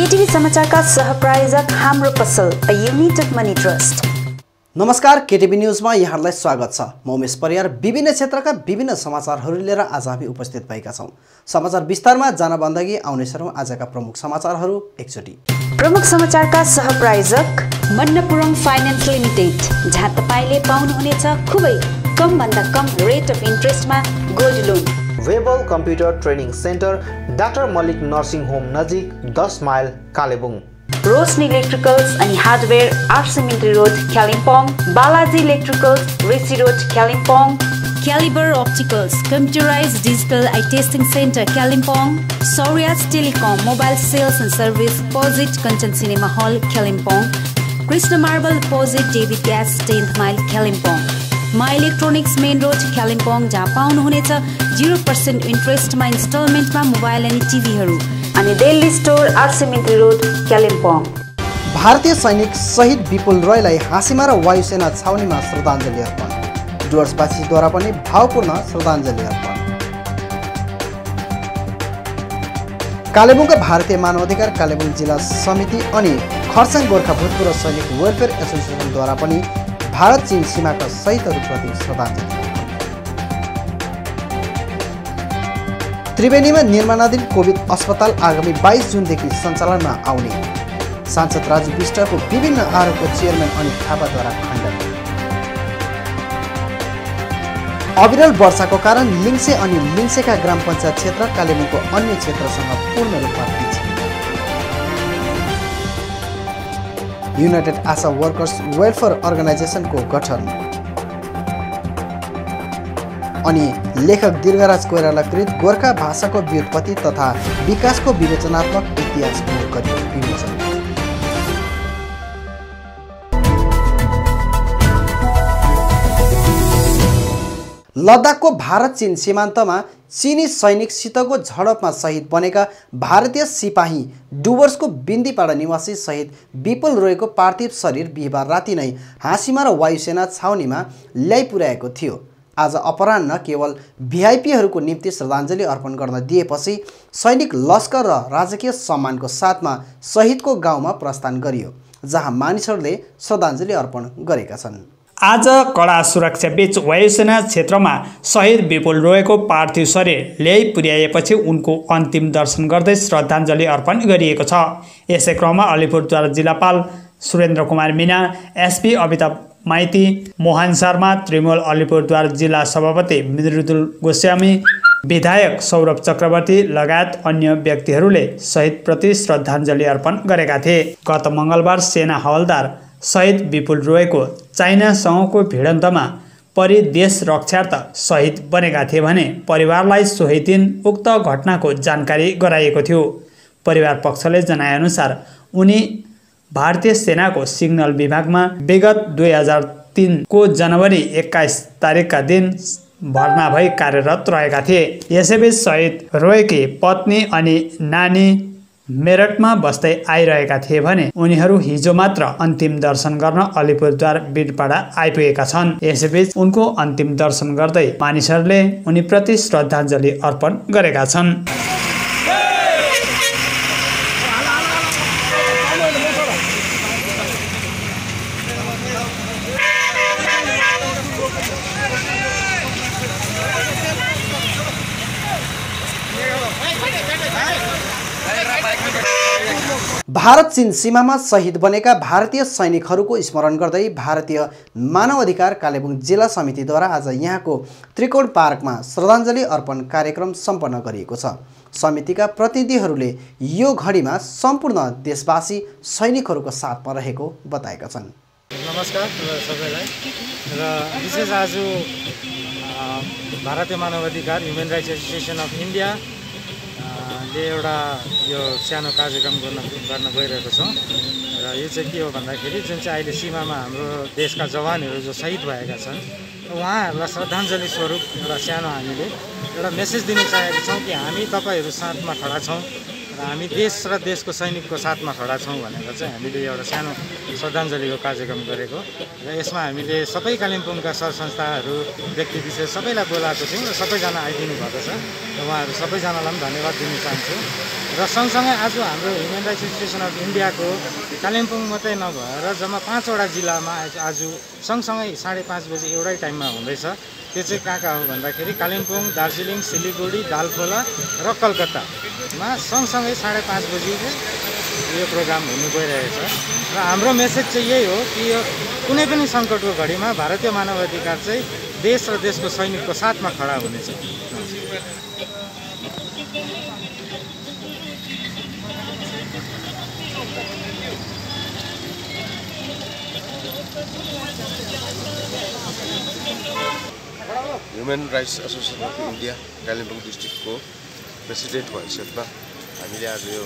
केटीभी समाचारका सहप्रायोजक हाम्रो पसल a unit of money trust. नमस्कार, केटीभी न्यूजमा यहाँलाई स्वागत छ। म उमेश परियार विभिन्न क्षेत्रका विभिन्न समाचारहरू लिएर आज हामी उपस्थित भएका छौं। समाचार विस्तारमा जानभन्दा अघि आउने सरौं आजका प्रमुख समाचारहरू एकचोटी। प्रमुख समाचारका सहप्रायोजक मन्नपुरम फाइनान्स लिमिटेड, जहाँ तपाईले पाउनुहुनेछ खुबै कम भन्दा कम रेट अफ इन्ट्रेस्टमा gold loan. Webel computer training centre, doctor Mallick nursing home नजिक 10 माइल कालेबुङ। रोशनी इलेक्ट्रिकल्स अनि hardware R C Mintri road Kalimpong. Balaji electricals R C road Kalimpong. Calibre opticals computerized digital eye testing centre Kalimpong. Saurya's telecom mobile sales and service opposite Kanchan cinema hall Kalimpong. Krishna marble opposite David gas 10th mile Kalimpong. My electronics main road Kalimpong, जहाँ पाउनुहुनेछ 0% इन्ट्रेस्टमा इन्स्टलमेन्टमा mobile अनि टिभीहरू। अनि Delhi store आरसिमिन्ट्री road Kalimpong. भारतीय सैनिक शहीद विपुल रोयलाई हाँसीमा र वायुसेना छाउनीमा श्रद्धाञ्जली अर्पण। डुवर्सवासीद्वारा पनि भावपूर्ण श्रद्धाञ्जली अर्पण। कालेबुङका भारतीय मानवाधिकार कालेबुङ जिल्ला समिति अनि खरसाङ गोर्खा भूतपूर्व सैनिक वेलफेयर एसोसिएसनद्वारा पनि भारत चीन सीमाका शहीदहरूप्रति श्रद्धाञ्जली। त्रिवेणीमा निर्माणाधीन कोभिड अस्पताल आगामी 22 जुनदेखि सञ्चालनमा आउने सांसद राजु विष्टको विभिन्न आरोपको चेयरम्यान अनित थापाद्वारा खण्डन। अविरल वर्षाको कारण लिङ्से अनि लिङ्सेका ग्राम पञ्चायत क्षेत्र कालेबुङको अन्य क्षेत्रसँग पूर्ण रूपमा पिछे। युनाइटेड आशा वर्कर्स वेलफेयर अर्गनाइजेसनको गठन। अनि लेखक दीर्घराज कोइरालाकृत गोर्खा भाषाको व्युत्पत्ति तथा विकासको विवेचनात्मक इतिहास गरियो विमोचन। लद्दाखको भारत चीन सीमान्तमा चीनी सैनिकसितको झडपमा शहीद बनेका भारतीय सिपाही डुवर्सको बिन्दीपाडा निवासी शहीद विपुल रोयको पार्थिव शरीर बिहिबार राति नै हाँसीमा र वायुसेना छाउनीमा ल्याइपुर्याएको थियो। आज अपराह्न केवल भिआइपीहरूको निम्ति श्रद्धाञ्जली अर्पण गर्न दिएपछि सैनिक लस्कर र राजकीय सम्मानको साथमा शहीदको गाउँमा प्रस्थान गरियो, जहाँ मानिसहरूले श्रद्धाञ्जली अर्पण गरेका छन्। आज कडा सुरक्षाबीच वायुसेना क्षेत्रमा शहीद विपुल रोयको पार्थिव शरीर ल्याइ पुर्याएपछि उनको अन्तिम दर्शन गर्दै श्रद्धाञ्जली अर्पण गरिएको छ। यसै क्रममा अलिपुरद्वार जिल्लापाल सुरेन्द्र कुमार मीना, एसपी अमिताभ माइती, मोहन शर्मा, त्रिमूल अलिपुरद्वार जिल्ला सभापति मृदुल गोस्वामी, विधायक सौरभ चक्रवर्ती लगायत अन्य व्यक्तिहरूले शहीदप्रति श्रद्धाञ्जली अर्पण गरेका थिए। गत मङ्गलबार सेना हवलदार शहीद विपुल रोयको चाइनासँगको भिडन्तमा परि देश रक्षार्थ शहीद बनेका थिए भने परिवारलाई सोही दिन उक्त घटनाको जानकारी गराइएको थियो। परिवार पक्षले जनाएअनुसार उनी भारतीय सेनाको सिग्नल विभागमा विगत 2003 को जनवरी 21 तारिकका दिन भर्ना भई कार्यरत रहेका थिए। यसैबीच शहीद रोयकी पत्नी अनि नानी मेरठमा बस्दै आइरहेका थिए भने उनीहरू हिजो मात्र अन्तिम दर्शन गर्न अलिपुरद्वार बिरपाडा आइपुगेका छन्। यसैबीच उनको अन्तिम दर्शन गर्दै मानिसहरूले उनीप्रति श्रद्धाञ्जली अर्पण गरेका छन्। भारत चीन सीमामा शहीद बनेका भारतीय सैनिकहरूको स्मरण गर्दै भारतीय मानवाधिकार कालेबुङ जिल्ला समितिद्वारा आज यहाँको त्रिकोण पार्कमा श्रद्धाञ्जली अर्पण कार्यक्रम सम्पन्न गरिएको छ। समितिका प्रतिनिधिहरूले यो घडीमा सम्पूर्ण देशवासी सैनिकहरूको साथमा रहेको बताएका छन्। नमस्कार सबैलाई। र विशेष आज भारतीय मानवाधिकार human rights association of India ले एउटा यो सानो कार्यक्रम गर्न गइरहेको छौँ। र यो चाहिँ के हो भन्दाखेरि जुन चाहिँ अहिले सीमामा हाम्रो देशका जवानहरू जो शहीद भएका छन् उहाँहरूलाई श्रद्धाञ्जली स्वरूप एउटा सानो हामीले एउटा मेसेज दिन चाहेको छौँ कि हामी तपाईँहरू साथमा खडा छौँ र हामी देश र देशको सैनिकको साथमा खडा छौँ भनेर चाहिँ हामीले एउटा सानो श्रद्धाञ्जलीको कार्यक्रम गरेको र यसमा हामीले सबै कालिम्पोङका सरसंस्थाहरू व्यक्ति विशेष सबैलाई बोलाएको थियौँ र सबैजना आइदिनु भएको छ र उहाँहरू सबैजनालाई पनि धन्यवाद दिन चाहन्छु र सँगसँगै आज हाम्रो ह्युमन राइट्स एसोसिएसन अफ इन्डियाको कालिम्पोङ मात्रै नभएर जम्मा 5वटा जिल्लामा आज सँगसँगै 5:30 बजे एउटै टाइममा हुँदैछ। त्यो चाहिँ कहाँ हो भन्दाखेरि कालिम्पोङ, दार्जिलिङ, सिलिगुडी, दालखोला र कलकत्तामा सँगसँगै 5:30 बजी यो प्रोग्राम हुनु गइरहेछ र हाम्रो मेसेज चाहिँ यही हो कि यो कुनै पनि सङ्कटको घडीमा भारतीय मानवाधिकार चाहिँ देश र देशको सैनिकको साथमा खडा हुनेछ। Human rights association of India Kalimpong डिस्ट्रिक्टको प्रेसिडेन्टको हैसियतमा हामीले आज यो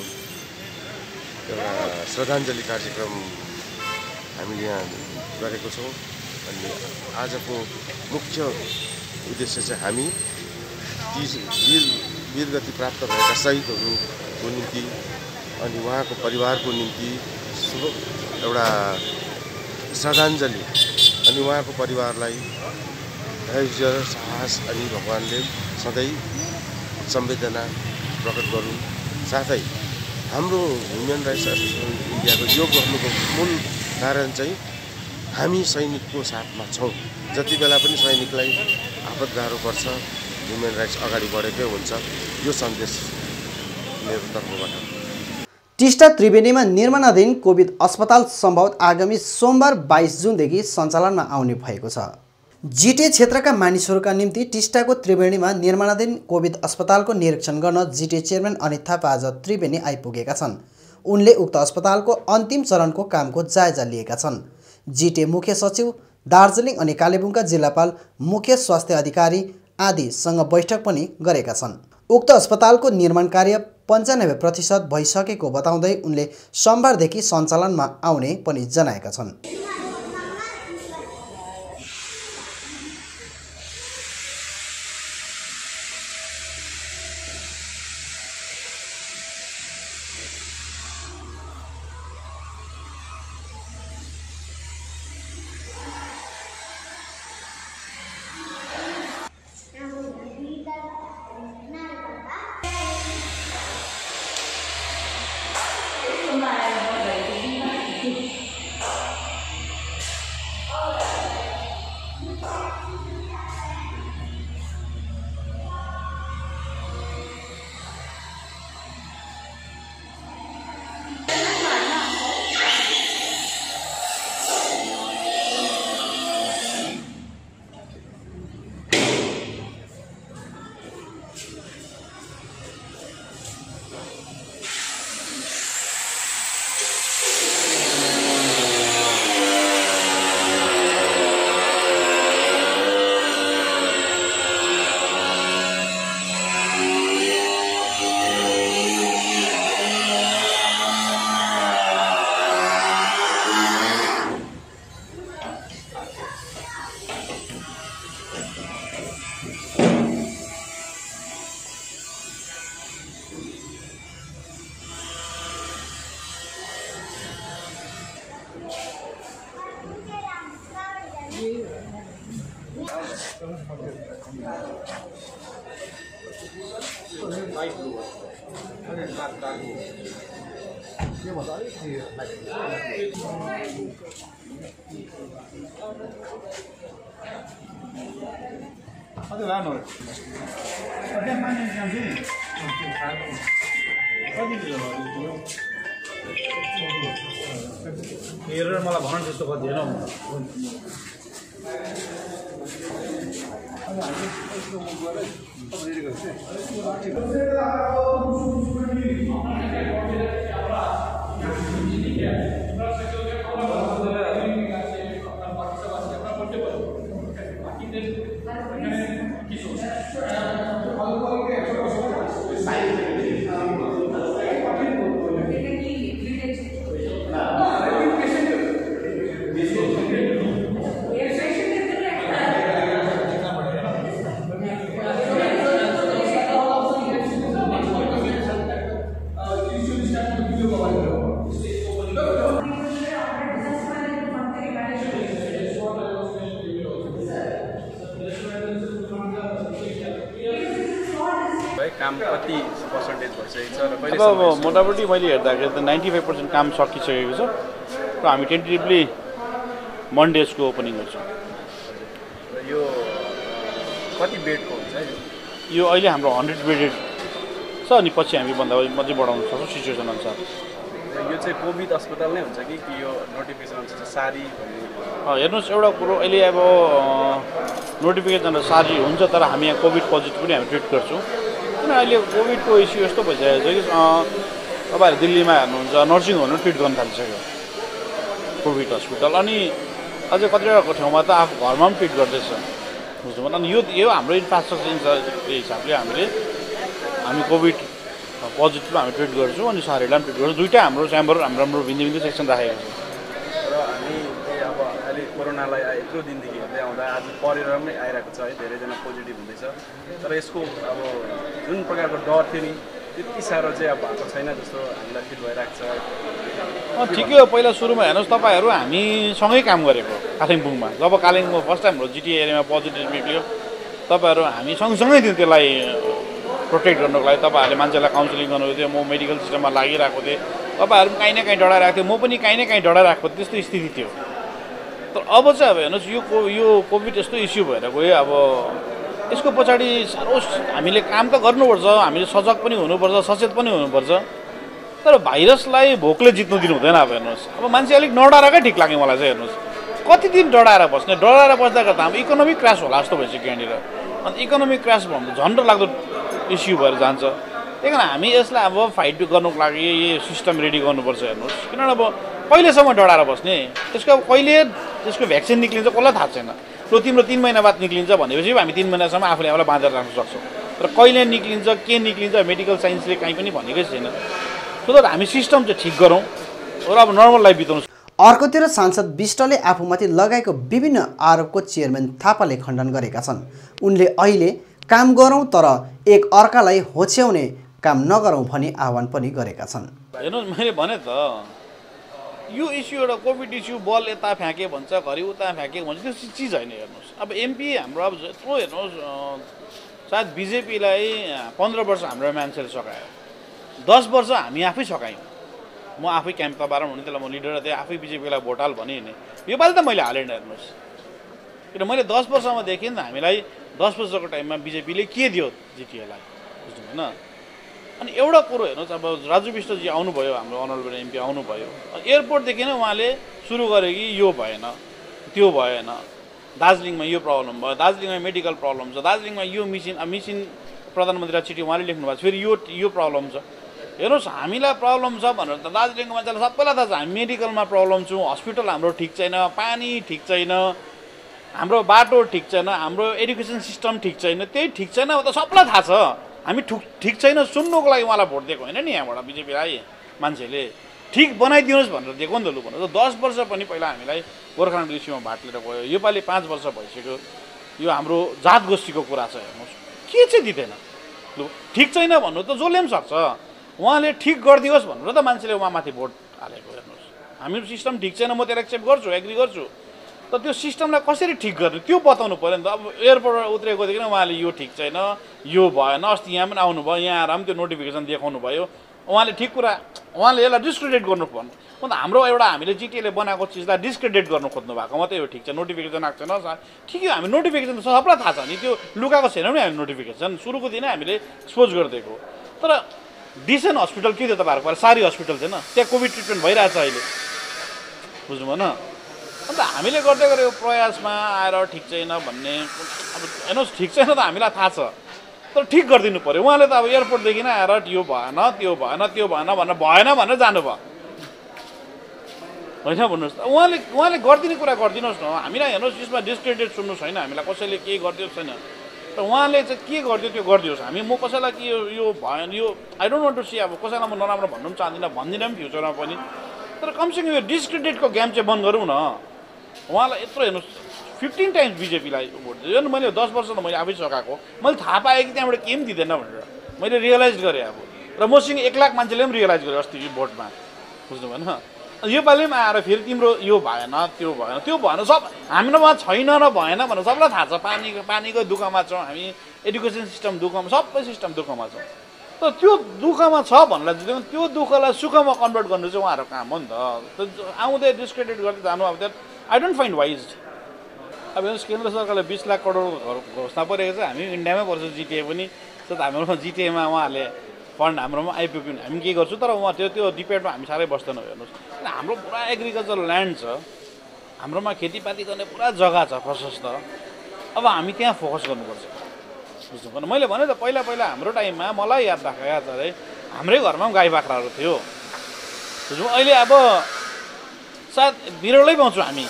एउटा श्रद्धाञ्जली कार्यक्रम हामीले यहाँ गरेको छौँ। अनि आजको मुख्य उद्देश्य चाहिँ हामी वीरगति प्राप्त भएका शहीदहरूको निम्ति अनि उहाँको परिवारको निम्ति एउटा श्रद्धाञ्जली अनि उहाँको परिवारलाई धैर्य, साहस अनि भगवानले सधैँ संवेदना प्रकट गरून्। साथै हाम्रो ह्युमन राइट्स एसोसिएसन इन्डियाको यो गर्नुको मूल कारण चाहिँ हामी सैनिकको साथमा छौँ। जति बेला पनि सैनिकलाई आपद गाह्रो पर्छ ह्युमन राइट्स अगाडि बढेकै हुन्छ। यो सन्देश मेरो तर्फबाट। टिस्टा त्रिवेणीमा निर्माणाधीन कोभिड अस्पताल सम्भवतः आगामी सोमबार 22 जुनदेखि सञ्चालनमा आउने भएको छ। जिटिए क्षेत्रका मानिसहरूका निम्ति टिस्टाको त्रिवेणीमा निर्माणाधीन कोभिड अस्पतालको निरीक्षण गर्न जिटिए चेयरम्यान अनित थापा आज त्रिवेणी आइपुगेका छन्। उनले उक्त अस्पतालको अन्तिम चरणको कामको जायजा लिएका छन्। जिटिए मुख्य सचिव, दार्जिलिङ अनि कालेबुङका जिल्लापाल, मुख्य स्वास्थ्य अधिकारी आदिसँग बैठक पनि गरेका छन्। उक्त अस्पतालको निर्माण कार्य 95% भइसकेको बताउँदै उनले सोमबारदेखि सञ्चालनमा आउने पनि जनाएका छन्। हेरेर मलाई भन त्यस्तो गर्दैन है काम कति पर्सेन्टेज भइसकेको छ र कहिले अब मोटामोटी मैले हेर्दाखेरि त 95% काम सकिसकेको छ र हामी टेन्टेटिभली मन्डेजको ओपनिङ गर्छौँ। यो कति बेडको हुन्छ यो अहिले हाम्रो 100 बेडेड छ अनि पछि हामी भन्दा अझै बढाउन सक्छौँ सिचुएसन अनुसार। यो चाहिँ कोभिड अस्पताल नै हुन्छ कि यो नोटिफिकेसन अनुसार सारी हेर्नुहोस् एउटा कुरो अहिले अब नोटिफिकेसन सारी हुन्छ तर हामी यहाँ कोभिड पोजिटिभ पनि हामी ट्रिट गर्छौँ किन अहिले कोभिडको इस्यु यस्तो भइसकेको छ कि तपाईँहरू दिल्लीमा हेर्नुहुन्छ नर्सिङ होमहरू ट्रिट गर्न थालिसक्यो कोभिड हस्पिटल अनि अझै कतिवटा ठाउँमा त आफू घरमा पनि ट्रिट गर्दैछ बुझ्नुभयो। अनि यो हाम्रो इन्फ्रास्ट्रक्चर हिसाबले हामी कोभिड पोजिटिभ हामी ट्रिट गर्छौँ अनि सारीलाई पनि ट्रिट गर्छौँ। दुईवटा हाम्रो च्याम्बर राम्रो भिन्दै भिन्दै सेक्सन राखेको छ र हामी अब अहिले कोरोनालाई यत्रो दिनदेखि हेर्दै आउँदा आज परेर पनि आइरहेको छ है धेरैजना पोजिटिभ हुँदैछ तर यसको अब जुन प्रकारको डर थियो नि त्यति साह्रो चाहिँ अब भएको छैन जस्तो हामीलाई फिल भइरहेको छ। ठिकै हो पहिला सुरुमा हेर्नुहोस् तपाईँहरू हामी सँगै काम गरेको कालिम्पोङमा जब कालिम्पोङमा फर्स्ट टाइम हाम्रो जिटिए एरियामा पोजिटिभ निक्ल्यो तपाईँहरू हामी सँगसँगै थियौँ त्यसलाई प्रोटेक्ट गर्नुको लागि तपाईँहरूले मान्छेलाई काउन्सिलिङ गर्नुभएको थियो म मेडिकल सिस्टममा लागिरहेको थिएँ तपाईँहरू पनि काहीँ न काहीँ डराइरहेको थियो म पनि काहीँ न काहीँ डराइरहेको थिएँ त्यस्तो स्थिति थियो। तर अब चाहिँ अब हेर्नुहोस् यो कोभिड यस्तो इस्यु भएर गयो अब यसको पछाडि साह्रो हामीले काम त गर्नुपर्छ हामीले सजग पनि हुनुपर्छ सचेत पनि हुनुपर्छ तर भाइरसलाई भोकले जित्नु दिनु हुँदैन। अब हेर्नुहोस् अब मान्छे अलिक नडराएकै ठिक लाग्यो मलाई चाहिँ हेर्नुहोस् कति दिन डराएर बस्ने डराएर बस्दा गर्दा हाम्रो इकोनोमिक क्रास होला जस्तो भइसक्यो यहाँनिर अनि इकोनोमिक क्रास भयो भने झन् लाग्दो इस्यु भएर जान्छ। त्यही कारण हामी यसलाई अब फाइट गर्नुको लागि यो सिस्टम रेडी गर्नुपर्छ हेर्नुहोस् किनभने अब कहिलेसम्म डराएर बस्ने त्यसको अब कहिले त्यसको भ्याक्सिन निक्लिन्छ कसलाई थाहा छैन र तिम्रो 3 महिना बाद निक्लिन्छ भनेपछि हामी 3 महिनासम्म आफूले आफूलाई बाँधेर राख्न सक्छौँ तर कहिले निक्लिन्छ के निक्लिन्छ मेडिकल साइन्सले कहीँ पनि भनेकै छैन सो द्याट हामी सिस्टम चाहिँ ठिक गरौँ र अब नर्मल लाइफ बिताउनु। अर्कोतिर सांसद विष्टले आफूमाथि लगाएको विभिन्न आरोपको चेयरम्यान थापाले खण्डन गरेका छन्। उनले अहिले काम गरौँ तर एक अर्कालाई होच्याउने काम नगरौँ भनी आह्वान पनि गरेका छन्। हेर्नुहोस् मैले भने त यो इस्यु एउटा कोभिड इस्यु बल यता फ्याँके भन्छ घरि उता फ्याँके भन्छ त्यो चिज होइन। हेर्नुहोस् अब एमपी हाम्रो अब यत्रो हेर्नुहोस् सायद बिजेपीलाई 15 वर्ष हाम्रो मान्छेले सकायो 10 वर्ष हामी आफै सकायौँ म आफै क्याम्प तबार हुने त्यसलाई म लिडर थिएँ आफै बिजेपीलाई भोट हाल भने हिँडेँ योपालि त मैले हालेन। हेर्नुहोस् किन मैले 10 वर्षमा देखेँ नि हामीलाई 10 वर्षको टाइममा बिजेपीले के दियो जिटिएलाई बुझ्नु भएन। अनि एउटा कुरो हेर्नुहोस् अब राजु विष्टजी आउनुभयो हाम्रो अनरेबल एमपी आउनुभयो एयरपोर्टदेखि नै उहाँले सुरु गरे कि यो भएन त्यो भएन दार्जिलिङमा यो प्रब्लम भयो दार्जिलिङमा मेडिकल प्रब्लम छ दार्जिलिङमा यो मिसिन प्रधानमन्त्रीलाई चिठी उहाँले लेख्नु भएको छ फेरि यो प्रब्लम छ। हेर्नुहोस् हामीलाई प्रब्लम छ भनेर त दार्जिलिङको मान्छेलाई सबैलाई थाहा छ हामी मेडिकलमा प्रब्लम छौँ हस्पिटल हाम्रो ठिक छैन पानी ठिक छैन हाम्रो बाटो ठिक छैन हाम्रो एजुकेसन सिस्टम ठिक छैन त्यही ठिक छैन त सबैलाई थाहा छ हामी ठिक छैन सुन्नुको लागि उहाँलाई भोट दिएको होइन नि यहाँबाट बिजेपीलाई मान्छेले ठिक बनाइदिनुहोस् भनेर दिएको नि त लु भन्नु 10 वर्ष पनि पहिला हामीलाई गोर्खाल्यान्डको इस्युमा भाट लिएर गयो योपालि 5 वर्ष भइसक्यो यो हाम्रो जात गोष्ठीको कुरा छ। हेर्नुहोस् के चाहिँ दिँदैन लु ठिक छैन भन्नु त जसले पनि सक्छ उहाँले ठिक गरिदियोस् भनेर त मान्छेले उहाँमाथि भोट हालेको। हेर्नुहोस् हाम्रो सिस्टम ठिक छैन म त्यसलाई एक्सेप्ट गर्छु एग्री गर्छु तर त्यो सिस्टमलाई कसरी ठिक गर्ने त्यो बताउनु पऱ्यो नि त। अब एयरपोर्टबाट उत्रेकोदेखि उहाँले यो ठिक छैन यो भएन अस्ति यहाँ पनि आउनुभयो यहाँ आएर पनि त्यो नोटिफिकेसन देखाउनु भयो उहाँले ठिक कुरा उहाँले यसलाई डिस्क्रेडिट गर्नु पर्नु अन्त हाम्रो एउटा हामीले जिटिएले बनाएको चिजलाई डिस्क्रेडिट गर्नु खोज्नु भएको मात्रै हो। ठिक छ नोटिफिकेसन आएको छैन ठिकै हो हामी नोटिफिकेसन त सबैलाई थाहा छ नि त्यो लुकाएको छैन नि हामी नोटिफिकेसन सुरुको दिनै हामीले एक्सपोज गरिदिएको तर डिसेन्ट हस्पिटल के थियो तपाईँहरूको पास सारी हस्पिटल थिएन त्यहाँ कोभिड ट्रिटमेन्ट भइरहेछ अहिले बुझ्नु भएन। अन्त हामीले गर्दै गरेको प्रयासमा आएर ठिक छैन भन्ने अब हेर्नुहोस् ठिक छैन त हामीलाई थाहा छ तर ठिक गरिदिनु पऱ्यो। उहाँले त अब एयरपोर्टदेखि नै आएर यो भएन त्यो भएन त्यो भएन भनेर जानुभयो होइन भन्नुहोस् त उहाँले गरिदिने कुरा गरिदिनुहोस् न हामीलाई हेर्नुहोस् यसमा डिस्क्रेडिट सुन्नु छैन हामीलाई कसैले केही गरिदियोस् छैन र उहाँले चाहिँ के गरिदियो त्यो गरिदियोस् हामी म कसैलाई कि यो भएन यो I don't want to see अब कसैलाई म नराम्रो भन्नु पनि चाहदिनँ भन्दिनँ पनि फ्युचरमा पनि तर कमसेकम यो डिस्क्रेडिटको गेम चाहिँ बन्द गरौँ न। उहाँलाई यत्रो हेर्नुहोस् 15 टाइम्स बिजेपीलाई भोट दियो मैले 10 वर्ष त मैले आफै सकाएको मैले थाहा पाएँ कि त्यहाँबाट केही पनि दिँदैन भनेर मैले रियलाइज गरेँ अब र मसँग 1 लाख मान्छेले पनि रियलाइज गर्यो अस्ति भोटमा बुझ्नु भएन। योपालि पनि आएर फेरि तिम्रो यो भएन त्यो भएन सब हामीमा छैन र भएन भनेर सबलाई थाहा छ पानीको दुःखमा छौँ हामी एडुकेसन सिस्टम दुःखमा, सबै सिस्टम दुःखमा छ। तर त्यो दुःखमा छ भन्नलाई चाहिँ त्यो दुःखलाई सुखमा कन्भर्ट गर्नु चाहिँ उहाँहरूको काम हो नि त। आउँदै डिस्क्रेडिट गर्दै जानु अब that I don't find wise. अब हेर्नुहोस् केन्द्र सरकारले 20 लाख करोड घोषणा परेको छ, हामी इन्डियामै पर्छ जिटिए पनि, तर हाम्रोमा जिटिएमा उहाँहरूले फन्ड हाम्रोमा आइपुग्यो भने हामी के गर्छौँ, तर उहाँ त्यो डिपेन्डमा हामी साह्रै बस्दैनौँ। हेर्नुहोस् हाम्रो पुरा एग्रिकल्चर ल्यान्ड छ, हाम्रोमा खेतीपाती गर्ने पुरा जग्गा छ प्रशस्त, अब हामी त्यहाँ फोकस गर्नुपर्छ। बुझ्नु, मैले भने त पहिला हाम्रो टाइममा मलाई याद राखेको छ अरे हाम्रै घरमा पनि गाई बाख्राहरू थियो। बुझ्नु, अहिले अब सायद बिरलै पाउँछौँ हामी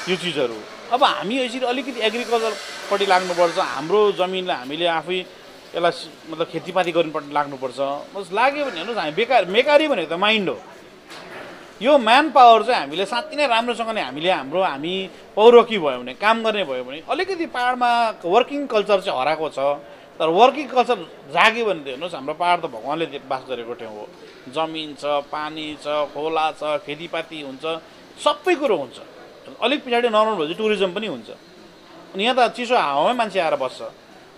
यो चिजहरू। अब हामी यसरी अलिकति एग्रिकल्चरपट्टि लाग्नुपर्छ, हाम्रो जमिनलाई हामीले आफै यसलाई मतलब खेतीपाती गर्नुपट्टि लाग्नुपर्छ। बस लाग्यो भने हेर्नुहोस् हामी मेकारी भनेको त माइन्ड हो। यो म्यान पावर चाहिँ हामीले साँच्चै नै राम्रोसँगले हामी पौरखी भयो भने, काम गर्ने भयो भने अलिकति पाहाडमा वर्किङ कल्चर चाहिँ हराएको छ। तर वर्किङ कल्चर जाग्यो भने त हेर्नुहोस् हाम्रो पाहाड त भगवान्ले बास गरेको ठाउँ हो। जमिन छ, पानी छ, खोला छ, खेतीपाती हुन्छ, सबै कुरो हुन्छ। अलिक पछाडि नर्मल भएपछि टुरिज्म पनि हुन्छ। अनि यहाँ त चिसो हावामै मान्छे आएर बस्छ।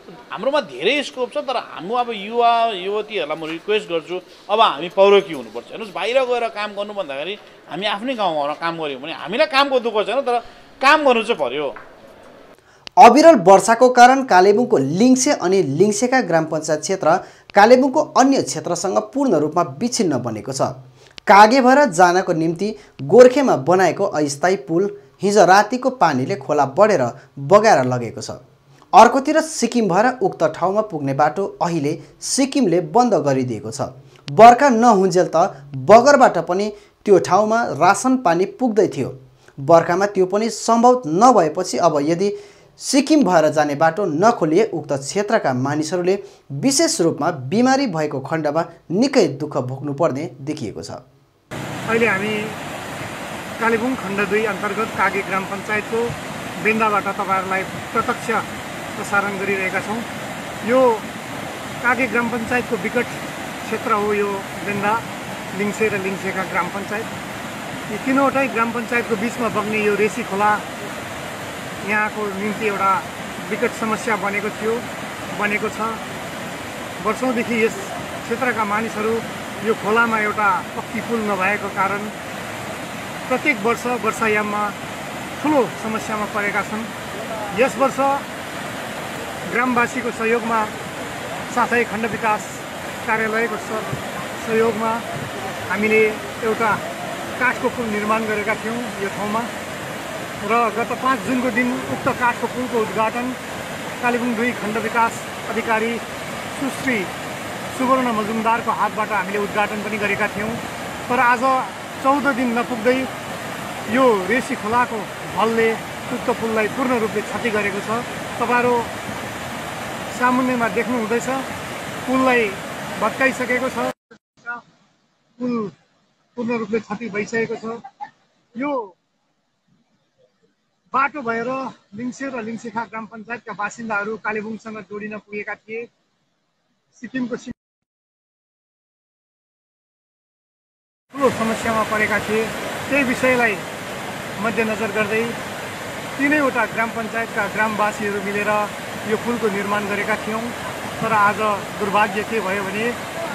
हाम्रोमा धेरै स्कोप छ, तर हाम्रो अब युवा युवतीहरूलाई म रिक्वेस्ट गर्छु अब हामी पौरखी हुनुपर्छ। हेर्नुहोस् बाहिर गएर काम गर्नु भन्दाखेरि हामी आफ्नै गाउँमा काम गऱ्यौँ भने हामीलाई कामको दुःख छैन, तर काम गर्नु चाहिँ पर्यो। अविरल वर्षाको कारण कालेबुङको लिङ्से अनि लिङ्सेका ग्राम पञ्चायत क्षेत्र कालेबुङको अन्य क्षेत्रसँग पूर्ण रूपमा विच्छिन्न बनेको छ। कागे भएर जानको निम्ति गोर्खेमा बनाएको अस्थायी पुल हिजो रातिको पानीले खोला बढेर बगाएर लगेको छ। अर्कोतिर सिक्किम भएर उक्त ठाउँमा पुग्ने बाटो अहिले सिक्किमले बन्द गरिदिएको छ। बर्खा नहुन्जेल त बगरबाट पनि त्यो ठाउँमा रासन पानी पुग्दै थियो। बर्खामा त्यो पनि सम्भव नभएपछि अब यदि सिक्किम भएर जाने बाटो नखोलिए उक्त क्षेत्रका मानिसहरूले विशेष रूपमा बिमारी भएको खण्डमा निकै दुःख भोग्नुपर्ने देखिएको छ। अहिले हामी कालेबुङ खण्ड 2 अन्तर्गत कागे ग्राम पञ्चायतको बेन्दाबाट तपाईहरुलाई प्रत्यक्ष प्रसारण गरिरहेका छौँ। यो कागे ग्राम पञ्चायतको विकट क्षेत्र हो। यो बेन्दा, लिङ्से र लिङ्सेका ग्राम पञ्चायत, यी तीनवटै ग्राम पञ्चायतको बिचमा बग्ने यो रेसी खोला यहाँको निम्ति एउटा विकट समस्या बनेको छ। वर्षौँदेखि यस क्षेत्रका मानिसहरू यो खोलामा एउटा पक्की पुल नभएको कारण प्रत्येक वर्ष वर्षायाममा ठुलो समस्यामा परेका छन्। यस वर्ष ग्रामवासीको सहयोगमा साथै खण्ड विकास कार्यालयको सहयोगमा हामीले एउटा काठको पुल निर्माण गरेका थियौँ यो ठाउँमा र गत 5 जुनको दिन उक्त काठको पुलको उद्घाटन कालेबुङ 2 खण्ड विकास अधिकारी सुश्री सुवर्ण मजुमदारको हातबाट हामीले उद्घाटन पनि गरेका थियौँ। तर आज 14 दिन नपुग्दै यो रेसी खोलाको भलले उक्त पुललाई पूर्ण रूपले क्षति गरेको छ। तपाईहरु सामुन्नेमा देख्नु हुँदैछ, पुललाई भत्काइसकेको छ, पुल पूर्ण रूपले क्षति भइसकेको छ। यो बाटो भएर लिङ्से र लिङ्सेखा ग्राम पञ्चायतका बासिन्दाहरू कालेबुङसँग जोडिन पुगेका थिए। सिक्किमको ठुलो समस्यामा परेका थिए। त्यही विषयलाई मध्यनजर गर्दै तीनैवटा ग्राम पञ्चायतका ग्रामवासीहरू मिलेर यो पुलको निर्माण गरेका थियौँ। तर आज दुर्भाग्य के भयो भने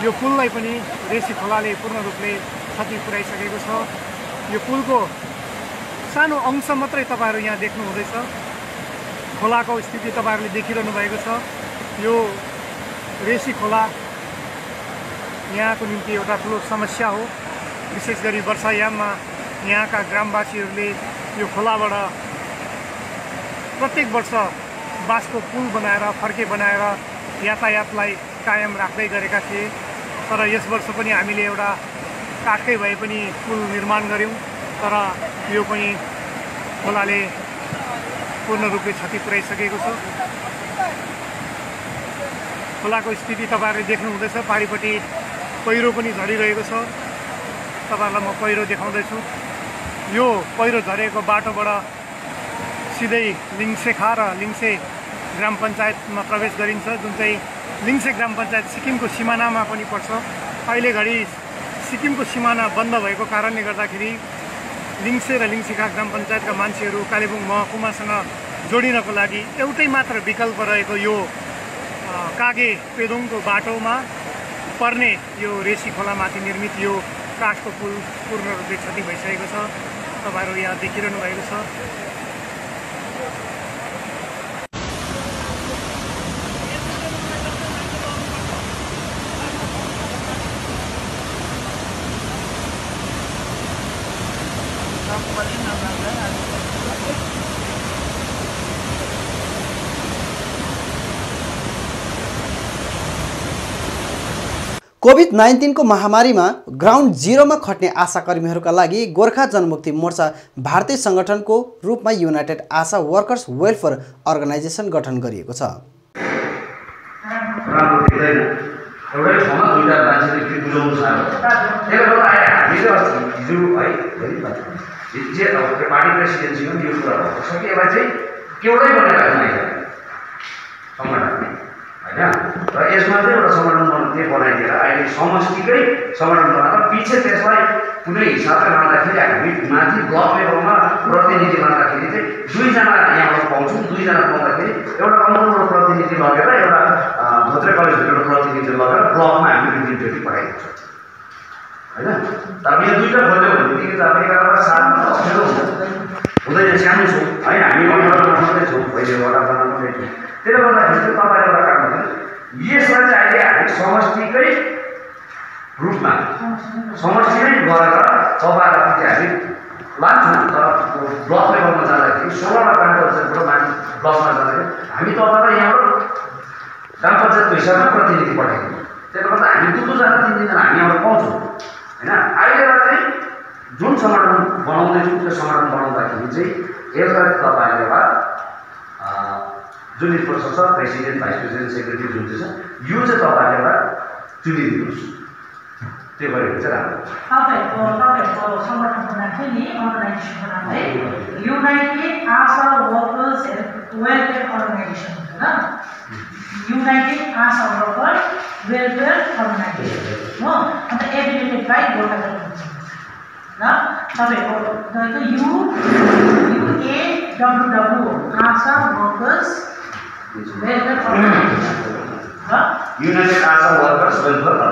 यो पुललाई पनि रेसी खोलाले पूर्ण रूपले क्षति पुर्याइसकेको छ। यो पुलको सानो अंश मात्रै तपाईहरु यहाँ देख्नु हुँदैछ। खोलाको स्थिति तपाईहरुले देखिरहनु भएको छ। यो रेसी खोला यहाँको निम्ति एउटा ठुलो समस्या हो। विशेष गरी वर्षायाममा यहाँका ग्रामवासीहरूले यो खोलाबाट प्रत्येक वर्ष बाँसको पुल बनाएर फर्के बनाएर यातायातलाई कायम राख्दै गरेका थिए। तर यस वर्ष पनि हामीले एउटा काठकै भए पनि पुल निर्माण गर्यौं। तर यो पनि खोलाले पूर्ण रूपले क्षति पुर्याइसकेको छ। खोलाको स्थिति तपाईहरुले देख्नु हुँदैछ। पारिपट्टि पहिरो पनि झरिरहेको छ। तपाईहरुलाई म पहिरो देखाउँदैछु। यो पहिरो झरेको बाटोबाट सिधै लिङ्सेखा र लिङ्से ग्राम पञ्चायतमा प्रवेश गरिन्छ, जुन चाहिँ लिङ्से ग्राम पञ्चायत सिक्किमको सिमानामा पनि पर्छ। अहिले घडी सिक्किमको सिमाना बन्द भएको कारणले गर्दाखेरि लिङ्से र लिङ्सेखा ग्राम पञ्चायतका मान्छेहरू कालेबुङ महकुमासँग जोडिनको लागि एउटै मात्र विकल्प रहेको यो कागे पेदोङको बाटोमा पर्ने यो रेसी खोलामाथि निर्मित यो काठको पुल पूर्ण रूपले क्षति भइसकेको छ। तपाईँहरू यहाँ देखिरहनु भएको छ। कोभिड-19 को महामारीमा ग्राउन्ड जिरोमा खट्ने आशाकर्मीहरूका लागि गोर्खा जनमुक्ति मोर्चा भारतीय संगठनको रूपमा युनाइटेड आशा वर्कर्स वेलफेयर अर्गनाइजेसन गठन गरिएको छ। र यसमा चाहिँ एउटा संगठन बनाइदिएर अहिले समष्टिकै संगठन बनाएर पछि त्यसलाई कुनै हिसाबले लाँदाखेरि हामी माथि ब्लक लेभलमा प्रतिनिधि लाँदाखेरि चाहिँ दुईजना यहाँबाट पाउँछौँ। दुईजना पाउँदाखेरि एउटा कम्पनीबाट प्रतिनिधि लगेर एउटा धोत्रे कलेजबाट प्रतिनिधि लगेर ब्लकमा हामी रिप्रेजेन्टेटिभ पठाइदिन्छौँ होइन। तर यहाँ दुईवटा खोल्यो भनेदेखि त 11 र 7 अप्ठ्यारो हुन्छ हुँदैन। सानो छौँ है हामी 18 मात्रै छौँ, पहिले 18 जना मात्रै छौँ। त्यसले गर्दाखेरि चाहिँ तपाईँले एउटा काम गर्नु, यसलाई चाहिँ अहिले हामी समष्टिकै रूपमा समष्टिमै गरेर तपाईँहरूलाई हामी लान्छौँ। तर ब्लक लेभलमा जाँदाखेरि 16वटा ग्राम पञ्चायतबाट माथि ब्लकमा जाँदाखेरि हामी तपाईँलाई यहाँबाट ग्राम पञ्चायतको हिसाबमा प्रतिनिधि पठाइदिन्छौँ। त्यसले गर्दा हामी 2-2 जना 3-3 जना हामी यहाँबाट पाउँछौँ होइन। अहिलेलाई चाहिँ जुन संगठन बनाउँदैछौँ त्यो संगठन बनाउँदाखेरि चाहिँ यसलाई तपाईँले एउटा जुन प्रोसेस छ प्रेसिडेन्ट, भाइस प्रेसिडेन्ट, सेक्रेटरी जुन चाहिँ छ यो चाहिँ तपाईँले एउटा चुनिदिनुहोस्। त्यो गरेको चाहिँ राम्रो। तपाईँहरूको संगठनको नाम चाहिँ नि अर्गनाइजेसनको नाम है युनाइटेड आशा वर्कर्स वेलफेयर अर्गनाइजेसन हुन्छ ल। युनाइटेड आशा वर्कर्स वेलफेयर अर्गनाइजेसन हो। अन्त एफिलिएटेड बाइ गोर्खा जनमुक्ति ल। तपाईँहरूको UAWW आशा वर्कर्स वेलफेयर अर्गनाइजेसन ह। युनाइटेड आशा वर्कर्स वेलफेयर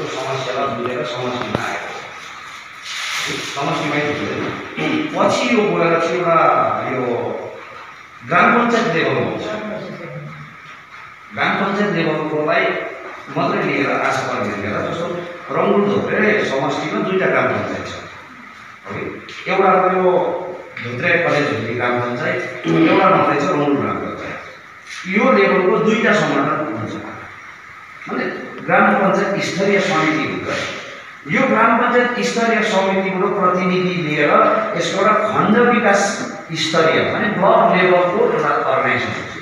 समस्यालाई मिलेर समष्टिमा आएको समष्टिमै पछि यो गएर चाहिँ एउटा यो ग्राम पञ्चायत लेभलमा हुन्छ। ग्राम पञ्चायत लेभलकोलाई मात्रै लिएर आशा कर्मीहरू लिएर जस्तो रङ्गुल धोत्रे समष्टिमा 2टा ग्राम पञ्चायत छ है। एउटा यो धोत्रे कलेज भन्ने ग्राम पञ्चायत, एउटा मात्रै छ रङ्गुल ग्राम पञ्चायत। यो लेभलको 2टा संगठन हुन्छ भने ग्राम पञ्चायत स्तरीय समिति हुन्छ। यो ग्राम पञ्चायत स्तरीय समितिबाट प्रतिनिधि लिएर यसको एउटा खण्ड विकास स्तरीय भने ब्लक लेभलको एउटा अर्गनाइजेसन हुन्छ।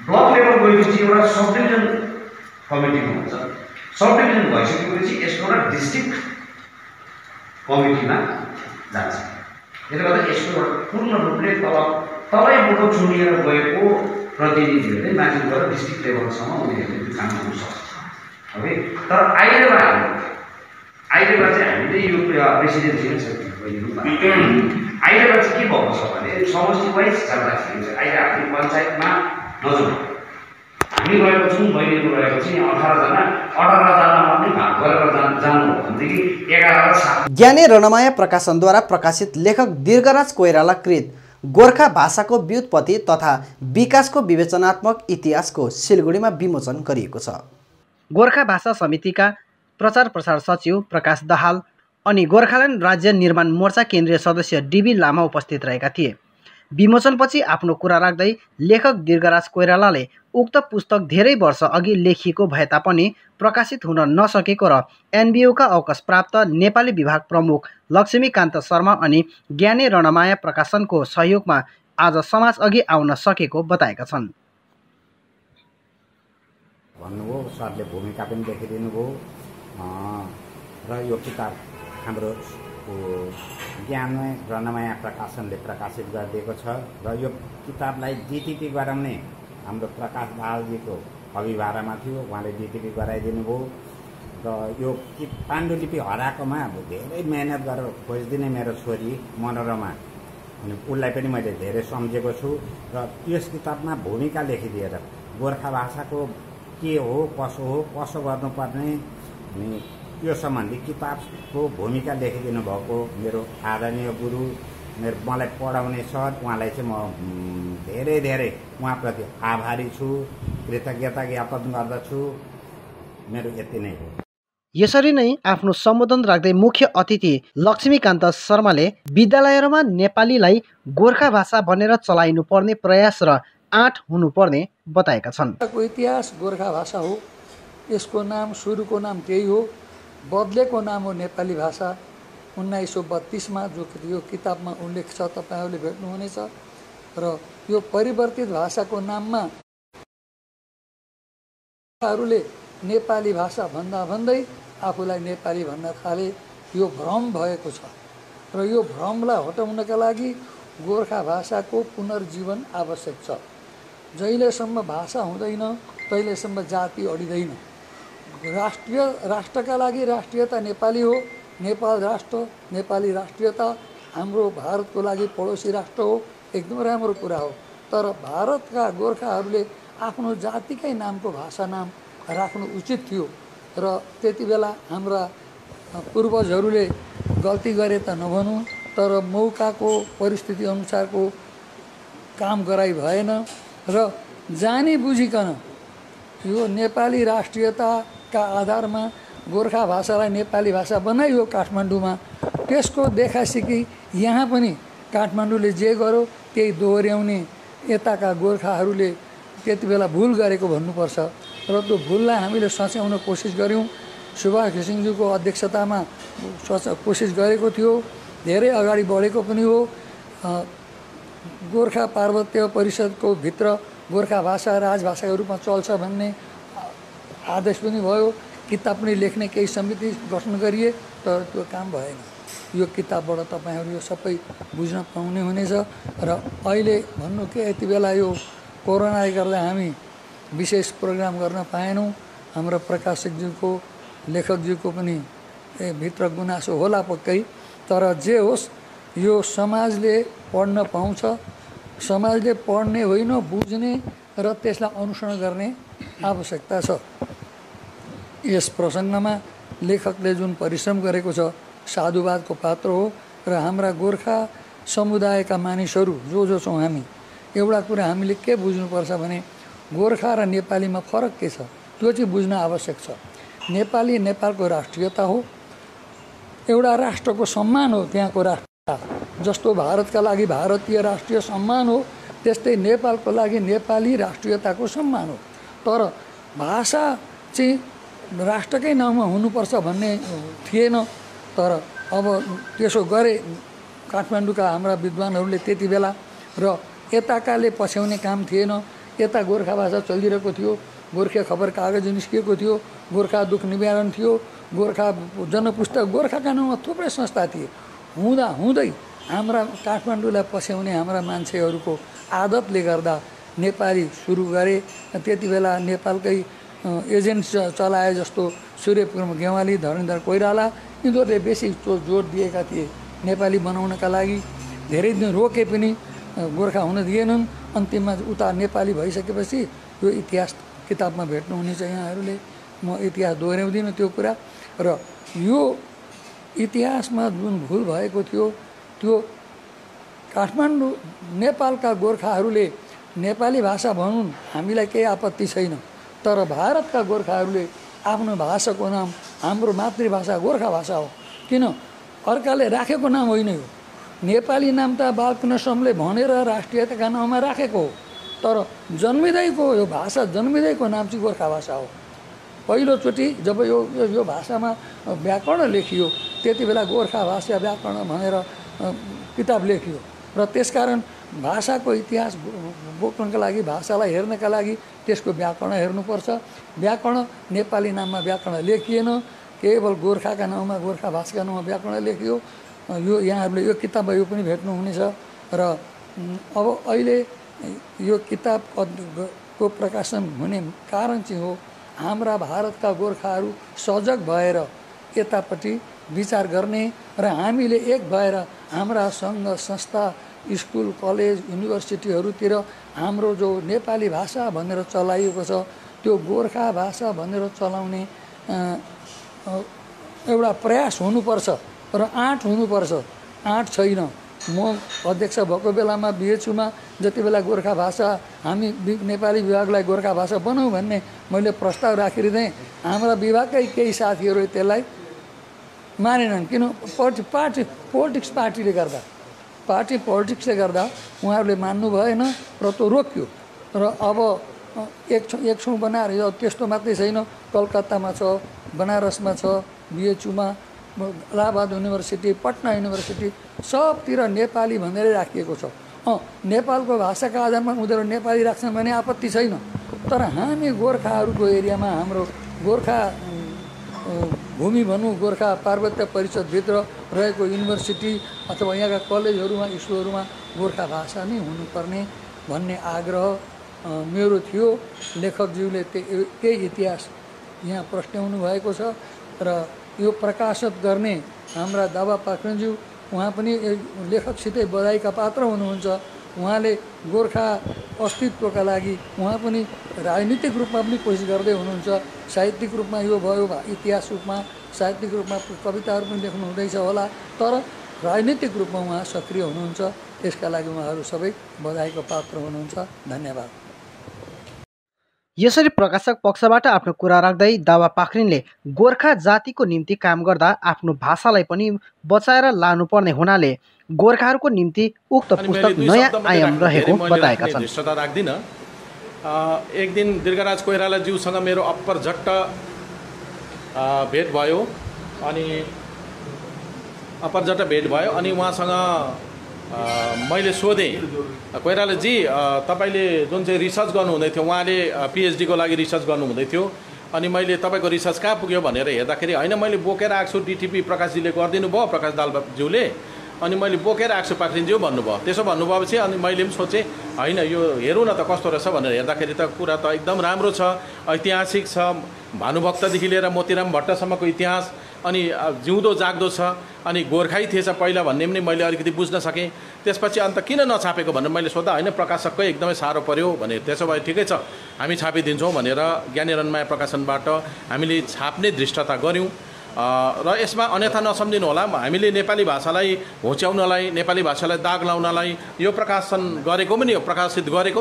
ब्लक लेभल गएपछि एउटा सब डिभिजन कमिटीमा हुन्छ। सब डिभिजन भइसकेपछि यसको एउटा डिस्ट्रिक्ट कमिटीमा जान्छ। त्यसले गर्दा यसको एउटा पूर्ण रूपले तलैबाट चुनिएर गएको प्रतिनिधिहरूले माथि गएर डिस्ट्रिक्ट लेभलसम्म उनीहरूले काम गर्नु सक्छ है। तर अहिलेमा चाहिँ हामीले यो प्रेसिडेन्सियल अहिलेमा चाहिँ के भएको छ भने समष्टि वाइज जाँदाखेरि चाहिँ अहिले हामी पञ्चायतमा नजाउँ हामी गएको छौँ। बहिनीहरू गएको चाहिँ 18 जना पनि भाग गरेर जानु हो भनेदेखि 11 र 7। ज्ञाने रणमाया प्रकाशनद्वारा प्रकाशित लेखक दीर्घराज कोइराला कृत गोर्खा भाषाको व्युत्पत्ति तथा विकासको विवेचनात्मक इतिहासको सिलगढीमा विमोचन गरिएको छ। गोर्खा भाषा समितिका प्रचार प्रसार सचिव प्रकाश दाहाल अनि गोर्खाल्यान्ड राज्य निर्माण मोर्चा केन्द्रीय सदस्य डीबी लामा उपस्थित रहेका थिए। विमोचनपछि आफ्नो कुरा राख्दै लेखक दीर्घराज कोइरालाले उक्त पुस्तक धेरै वर्ष अघि लेखिएको भए तापनि प्रकाशित हुन नसकेको र एनबियूका अवकाश प्राप्त नेपाली विभाग प्रमुख लक्ष्मीकान्त शर्मा अनि ज्ञाने रणमाया प्रकाशनको सहयोगमा आज समाज अघि आउन सकेको बताएका छन्। भन्नुभयो सरले भूमिका पनि देखिदिनु भयो र यो किताब हाम्रो ज्ञाने रणमाया प्रकाशनले प्रकाशित गरिदिएको छ र यो किताबलाई डिटिपी गराउने हाम्रो प्रकाश दाहालजीको अभिभारमा थियो। उहाँले डिटिपी गराइदिनु भयो र यो पाण्डुलिपि हराएकोमा धेरै मेहनत गरेर खोजिदिने मेरो छोरी मनोरमा अनि उसलाई पनि मैले धेरै सम्झेको छु र यस किताबमा भूमिका लेखिदिएर गोर्खा भाषाको के हो कसो गर्नुपर्ने अनि यो सम्बन्धी किताबको भूमिका लेखिदिनु भएको मेरो आदरणीय गुरु मलाई पढाउने सर उहाँलाई चाहिँ म धेरै धेरै उहाँप्रति आभारी छु, कृतज्ञता ज्ञापन गर्दछु। मेरो यति नै हो। यसरी नै आफ्नो सम्बोधन राख्दै मुख्य अतिथि लक्ष्मीकान्त शर्माले विद्यालयहरूमा नेपालीलाई गोर्खा भाषा भनेर चलाइनु पर्ने प्रयास र आँट हुनुपर्ने बताएका छन्। इतिहास गोर्खा भाषा हो, यसको नाम सुरुको नाम त्यही हो, बदलेको नाम हो नेपाली भाषा। 1932 जो यो किताबमा उल्लेख छ तपाईहरूले भेट्नुहुनेछ र यो परिवर्तित भाषाको नाममा हरूले नेपाली भाषा भन्दै आफूलाई नेपाली भन्न थाले। यो भ्रम भएको छ र यो भ्रमलाई हटाउनका लागि गोर्खा भाषाको पुनर्जीवन आवश्यक छ। जहिलेसम्म भाषा हुँदैन तहिलेसम्म जाति अडिँदैन। राष्ट्रका लागि राष्ट्रियता नेपाली हो, नेपाल राष्ट्र, नेपाली राष्ट्रियता हाम्रो भारतको लागि पडोसी राष्ट्र हो, एकदम राम्रो कुरा हो। तर भारतका गोर्खाहरूले आफ्नो जातिकै नामको भाषा नाम राख्नु उचित थियो र त्यति बेला हाम्रा पूर्वजहरूले गल्ती गरे त नभनौँ, तर मौकाको परिस्थिति अनुसारको काम गराइ भएन र जानी बुझिकन यो नेपाली राष्ट्रियताका आधारमा गोर्खा भाषालाई नेपाली भाषा बनाइयो काठमाडौँमा। त्यसको देखासिकी यहाँ पनि काठमाडौँले जे गर्यो त्यही दोहोर्याउने यताका गोर्खाहरूले त्यति बेला भुल गरेको भन्नुपर्छ र त्यो भुललाई हामीले सच्याउन कोसिस गऱ्यौँ। सुभाष घिसिङज्यूको अध्यक्षतामा कोसिस गरेको थियो, धेरै अगाडि बढेको पनि हो। गोर्खा पार्वत्य परिषदको भित्र गोर्खा भाषा राजभाषाको रूपमा चल्छ भन्ने आदेश पनि भयो। किताब पनि लेख्ने केही समिति गठन गरिए, तर त्यो काम भएन। यो किताबबाट तपाईँहरू यो सबै बुझ्न पाउने हुनेछ। र अहिले भन्नु के यति बेला यो कोरोनाले गर्दा हामी विशेष प्रोग्राम गर्न पाएनौँ। हाम्रो प्रकाशकज्यूको लेखकज्यूको पनि भित्र गुनासो होला पक्कै, तर जे होस् यो समाजले पढ्न पाउँछ। समाजले पढ्ने होइन, बुझ्ने र त्यसलाई अनुसरण गर्ने आवश्यकता छ। यस प्रसङ्गमा लेखकले जुन परिश्रम गरेको छ साधुवादको पात्र हो र हाम्रा गोर्खा समुदायका मानिसहरू जो छौँ हामी, एउटा कुरा हामीले के बुझ्नुपर्छ भने गोर्खा र नेपालीमा फरक के छ त्यो चाहिँ बुझ्न आवश्यक छ। नेपाली नेपालको राष्ट्रियता हो, एउटा राष्ट्रको सम्मान हो। त्यहाँको राष्ट्र जस्तो भारतका लागि भारतीय राष्ट्रिय सम्मान हो, त्यस्तै नेपालको लागि नेपाली राष्ट्रियताको सम्मान हो। तर भाषा चाहिँ राष्ट्रकै नाउँमा हुनुपर्छ भन्ने थिएन। तर अब त्यसो गरे काठमाडौँका हाम्रा विद्वानहरूले त्यति बेला, र यताकाले पछ्याउने काम थिएन। यता गोर्खा भाषा चलिरहेको थियो, गोर्खे खबर कागज निस्किएको थियो, गोर्खा दुःख निवारण थियो, गोर्खा जनपुस्तक, गोर्खाका नाउँमा थुप्रै संस्था थिए। हुँदै हाम्रा काठमाडौँलाई पछ्याउने हाम्रा मान्छेहरूको आदतले गर्दा नेपाली सुरु गरे। त्यति बेला नेपालकै एजेन्ट चलाए जस्तो सूर्यप्रम गेवाली, धरणीधर कोइराला, यिनीहरूले बेसी जोड दिएका थिए नेपाली बनाउनका लागि। धेरै दिन रोके पनि गोर्खा हुन दिएनन्। अन्तिममा उता नेपाली भइसकेपछि यो इतिहास किताबमा भेट्नुहुनेछ यहाँहरूले। म इतिहास दोहोऱ्याउँदिनँ त्यो कुरा। र यो इतिहासमा जुन भुल भएको थियो त्यो काठमाडौँ नेपालका गोर्खाहरूले नेपाली भाषा भनुन्, हामीलाई केही आपत्ति छैन। तर भारतका गोर्खाहरूले आफ्नो भाषाको नाम हाम्रो मातृभाषा गोर्खा भाषा हो। किन? अर्काले राखेको नाम होइन यो। नेपाली नाम त बालकृष्ण समले भनेर राष्ट्रियताका नाउँमा राखेको हो, तर जन्मिँदैको यो भाषा जन्मिँदैको नाम चाहिँ गोर्खा भाषा हो। पहिलोचोटि जब यो भाषामा व्याकरण लेखियो त्यति बेला गोर्खा भाषा व्याकरण भनेर किताब लेखियो र त्यसकारण भाषाको इतिहास बोक्नका लागि, भाषालाई हेर्नका लागि त्यसको व्याकरण हेर्नुपर्छ। व्याकरण नेपाली नाममा व्याकरण लेखिएन, केवल गोर्खाका नाउँमा, गोर्खा भाषाका नाउँमा व्याकरण लेखियो। यो यहाँहरूले यो किताबमा यो पनि भेट्नुहुनेछ। र अब अहिले यो किताबको प्रकाशन हुने कारण चाहिँ हो हाम्रा भारतका गोर्खाहरू सजग भएर यतापट्टि विचार गर्ने र हामीले एक भएर हाम्रा सङ्घ संस्था स्कुल कलेज युनिभर्सिटीहरूतिर हाम्रो जो नेपाली भाषा भनेर चलाइएको छ त्यो गोर्खा भाषा भनेर चलाउने एउटा प्रयास हुनुपर्छ र आँट हुनुपर्छ। आँट छैन। म अध्यक्ष भएको बेलामा बिएचयुमा जति बेला गोर्खा भाषा हामी नेपाली विभागलाई गोर्खा भाषा बनाऊ भन्ने मैले प्रस्ताव राखिदिएँ। हाम्रा विभागकै केही साथीहरू त्यसलाई मानेनन्। किन? पार्टीले गर्दा पोलिटिक्सले गर्दा उहाँहरूले मान्नु भएन र त्यो रोक्यो। र अब एक छौँ बनाएर यो त्यस्तो मात्रै छैन, कलकत्तामा छ, बनारसमा छ, बिएचयुमा, इलाहाबाद युनिभर्सिटी, पटना युनिभर्सिटी सबतिर नेपाली भनेर राखिएको छ। नेपालको भाषाका आधारमा उनीहरू नेपाली राख्छन् भने आपत्ति छैन। तर हामी गोर्खाहरूको एरियामा हाम्रो गोर्खा भूमि भनौँ, गोर्खा पार्वत्य परिषदभित्र रहेको युनिभर्सिटी अथवा यहाँका कलेजहरूमा स्कुलहरूमा गोर्खा भाषा नै हुनुपर्ने भन्ने आग्रह मेरो थियो। लेखकज्यूले त्यही इतिहास यहाँ प्रश्नाउनु भएको छ र यो प्रकाशित गर्ने हाम्रा दावा पाखरिनज्यू उहाँ पनि लेखकसितै बधाईका पात्र हुनुहुन्छ। उहाँले गोर्खा अस्तित्वका लागि उहाँ पनि राजनीतिक रूपमा पनि कोसिस गर्दै हुनुहुन्छ। साहित्यिक रूपमा यो भयो, इतिहास रूपमा साहित्यिक रूपमा कविताहरू पनि लेख्नु हुँदैछ होला, तर राजनीतिक रूपमा उहाँ सक्रिय हुनुहुन्छ। त्यसका लागि उहाँहरू सबै बधाईको पात्र हुनुहुन्छ। धन्यवाद। यसरी प्रकाशक पक्षबाट आफ्नो कुरा राख्दै दावा पाखरिनले गोर्खा जातिको निम्ति काम गर्दा आफ्नो भाषालाई पनि बचाएर लानुपर्ने हुनाले गोर्खाहरूको निम्ति उक्त पुस्तक नयाँ आयाम रहेको बताएका छन्। एक दिन दीर्घराज कोइराला ज्यूसँग मेरो अप्परझट्ट भेट भयो अनि उहाँसँग मैले सोधेँ, कोइरालाजी तपाईँले जुन चाहिँ रिसर्च गर्नुहुँदै थियो, उहाँले पिएचडीको लागि रिसर्च गर्नुहुँदै थियो, अनि मैले तपाईँको रिसर्च कहाँ पुग्यो भनेर हेर्दाखेरि होइन मैले बोकेर आएको छु, डिटिपी प्रकाशजीले गरिदिनु भयो, प्रकाश दालज्यूले, अनि मैले बोकेर आएको छु पाखरिनज्यू भन्नुभयो। त्यसो भन्नुभएपछि अनि मैले पनि सोचेँ होइन यो हेरौँ न त कस्तो रहेछ भनेर हेर्दाखेरि त कुरा त एकदम राम्रो छ, ऐतिहासिक छ, भानुभक्तदेखि लिएर मोतीराम भट्टसम्मको इतिहास अनि जिउँदो जाग्दो छ, अनि गोर्खै थिएछ पहिला भन्ने पनि मैले अलिकति बुझ्न सकेँ। त्यसपछि अन्त किन नछापेको भनेर मैले सोध्दा होइन प्रकाशककै एकदमै साह्रो पर्यो भने, त्यसो भए ठिकै छ हामी छापिदिन्छौँ भनेर ज्ञानेरनमाया प्रकाशनबाट हामीले छाप्ने दृष्टता गऱ्यौँ। र यसमा अन्यथा नसम्झिनु होला, हामीले नेपाली भाषालाई होच्याउनलाई, नेपाली भाषालाई दाग लाउनलाई यो प्रकाशित गरेको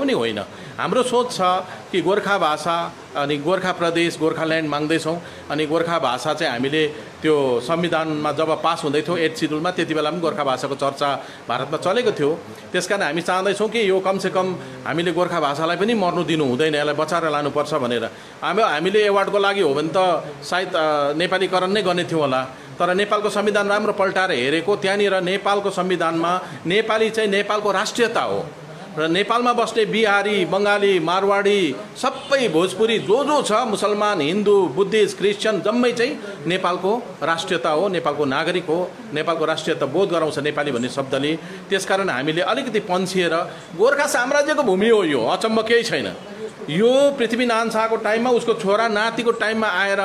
पनि होइन। हाम्रो सोच छ कि गोर्खा भाषा अनि गोर्खा प्रदेश, गोर्खाल्यान्ड माग्दैछौँ, अनि गोर्खा भाषा चाहिँ हामीले त्यो संविधानमा जब पास हुँदै थियो 8 सिड्युलमा, त्यति बेला पनि गोर्खा भाषाको चर्चा भारतमा चलेको थियो। त्यसकारण हामी चाहँदैछौँ कि यो कमसेकम हामीले गोर्खा भाषालाई पनि मर्नु दिनु हुँदैन, यसलाई बचाएर लानुपर्छ भनेर। हामीले एवार्डको लागि हो भने त सायद नेपालीकरण नै गर्ने थियौँ होला, तर नेपालको संविधान राम्रो पल्टाएर हेरेको, त्यहाँनिर नेपालको संविधानमा नेपाली चाहिँ नेपालको राष्ट्रियता हो र नेपालमा बस्ने बिहारी, बङ्गाली, मारवाडी, सबै भोजपुरी जो छ, मुसलमान, हिन्दू, बुद्धिस्ट, क्रिस्चियन जम्मै चाहिँ नेपालको राष्ट्रियता हो, नेपालको नागरिक हो, नेपालको राष्ट्रियता बोध गराउँछ नेपाली भन्ने शब्दले। त्यसकारण हामीले अलिकति पन्छिएर गोर्खा साम्राज्यको भूमि हो यो, अचम्म केही छैन। यो पृथ्वीनारायण शाहको टाइममा उसको छोरा नातिको टाइममा आएर